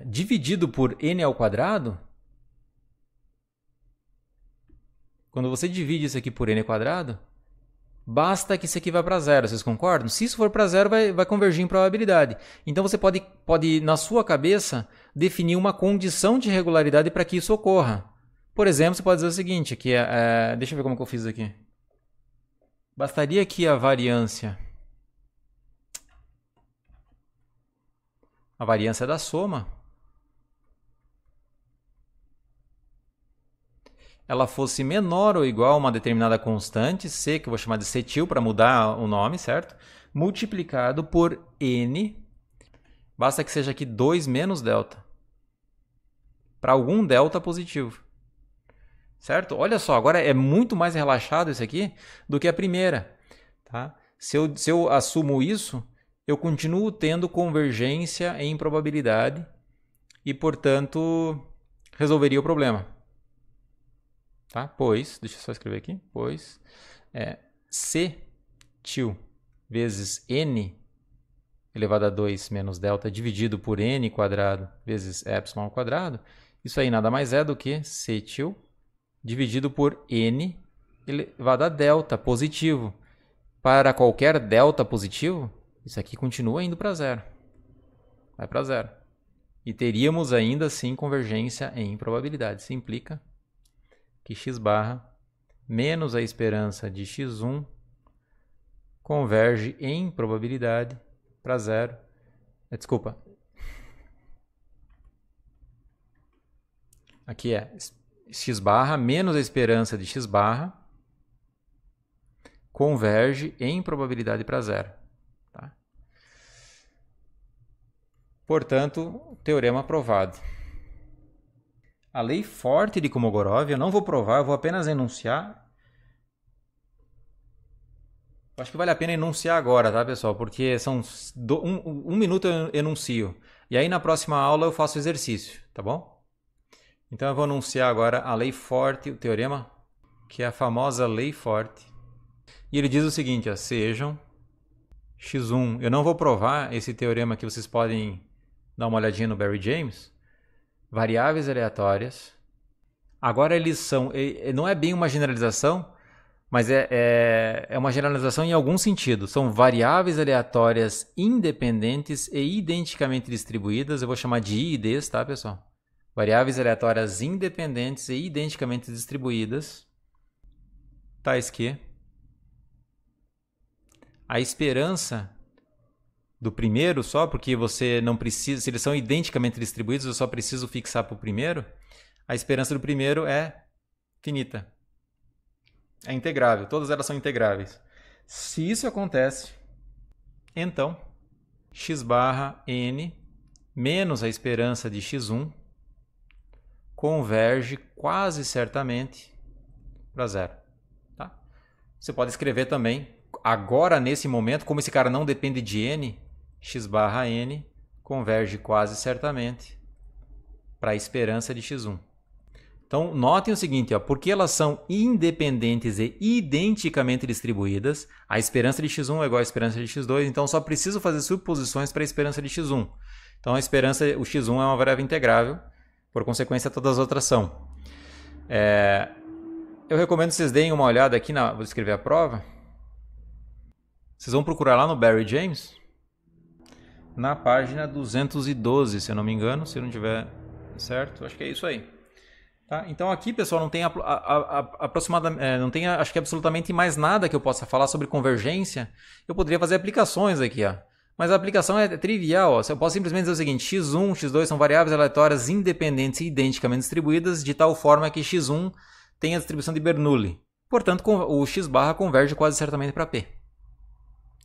dividido por n ao quadrado, quando você divide isso aqui por n ao quadrado, basta que isso aqui vá para zero, vocês concordam? Se isso for para zero, vai convergir em probabilidade. Então você pode, na sua cabeça, definir uma condição de regularidade para que isso ocorra. Por exemplo, você pode dizer o seguinte, que deixa eu ver como que eu fiz aqui. Bastaria que a variância da soma, ela fosse menor ou igual a uma determinada constante, C, que eu vou chamar de cetil para mudar o nome, certo? Multiplicado por n, basta que seja aqui 2 menos delta, para algum delta positivo. Certo? Olha só, agora é muito mais relaxado isso aqui do que a primeira. Tá? Se eu assumo isso, eu continuo tendo convergência em probabilidade e, portanto, resolveria o problema. Tá? Pois, deixa eu só escrever aqui, pois C til vezes n elevado a 2 menos delta dividido por n quadrado vezes epsilon ao quadrado, isso aí nada mais é do que C til dividido por n elevado a delta positivo. Para qualquer delta positivo, isso aqui continua indo para zero. Vai para zero. E teríamos ainda assim convergência em probabilidade. Isso implica que x barra menos a esperança de x1 converge em probabilidade para zero. Desculpa. Aqui é x barra menos a esperança de x barra converge em probabilidade para zero. Tá? Portanto, teorema aprovado. A lei forte de Kolmogorov, eu não vou provar, eu vou apenas enunciar. Acho que vale a pena enunciar agora, tá, pessoal? Porque são um minuto eu enuncio. E aí na próxima aula eu faço o exercício, tá bom? Então eu vou anunciar agora a lei forte, o teorema, que é a famosa lei forte. E ele diz o seguinte, ó, sejam x1. Eu não vou provar esse teorema que vocês podem dar uma olhadinha no Barry James. Variáveis aleatórias. Agora eles são, não é bem uma generalização, mas é uma generalização em algum sentido. São variáveis aleatórias independentes e identicamente distribuídas. Eu vou chamar de I e Ds, tá, pessoal? Variáveis aleatórias independentes e identicamente distribuídas, tais que a esperança do primeiro só, porque você não precisa, se eles são identicamente distribuídos, eu só preciso fixar para o primeiro, a esperança do primeiro é finita. É integrável, todas elas são integráveis. Se isso acontece, então x barra n menos a esperança de x1 converge quase certamente para zero. Tá? Você pode escrever também, agora nesse momento, como esse cara não depende de n, x barra n converge quase certamente para a esperança de x1. Então, notem o seguinte, ó, porque elas são independentes e identicamente distribuídas, a esperança de x1 é igual à esperança de x2, então só preciso fazer suposições para a esperança de x1. Então, o x1 é uma variável integrável, por consequência, todas as outras são. Eu recomendo que vocês deem uma olhada aqui vou escrever a prova. Vocês vão procurar lá no Barry James, na página 212, se eu não me engano, se não tiver certo, acho que é isso aí. Tá? Então aqui, pessoal, não tem aproximadamente, não tem, acho que absolutamente mais nada que eu possa falar sobre convergência. Eu poderia fazer aplicações aqui, ó. Mas a aplicação é trivial. Ó. Eu posso simplesmente dizer o seguinte: x1, x2 são variáveis aleatórias independentes e identicamente distribuídas de tal forma que x1 tem a distribuição de Bernoulli. Portanto, o x barra converge quase certamente para P.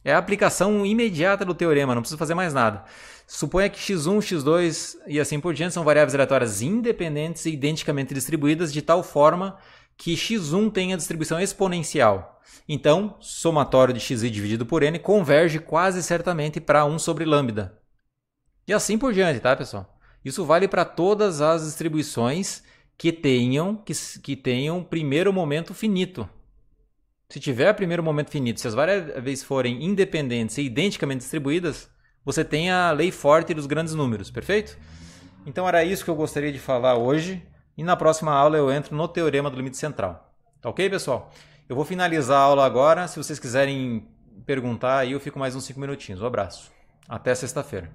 É a aplicação imediata do teorema, não precisa fazer mais nada. Suponha que x1, x2 e assim por diante são variáveis aleatórias independentes e identicamente distribuídas de tal forma que x1 tem a distribuição exponencial. Então, somatório de xi dividido por n converge quase certamente para 1 sobre lambda. E assim por diante, tá, pessoal? Isso vale para todas as distribuições que tenham primeiro momento finito. Se tiver primeiro momento finito, se as variáveis forem independentes e identicamente distribuídas, você tem a lei forte dos grandes números, perfeito? Então era isso que eu gostaria de falar hoje, e na próxima aula eu entro no teorema do limite central. Tá ok, pessoal? Eu vou finalizar a aula agora, se vocês quiserem perguntar aí eu fico mais uns 5 minutinhos. Um abraço. Até sexta-feira.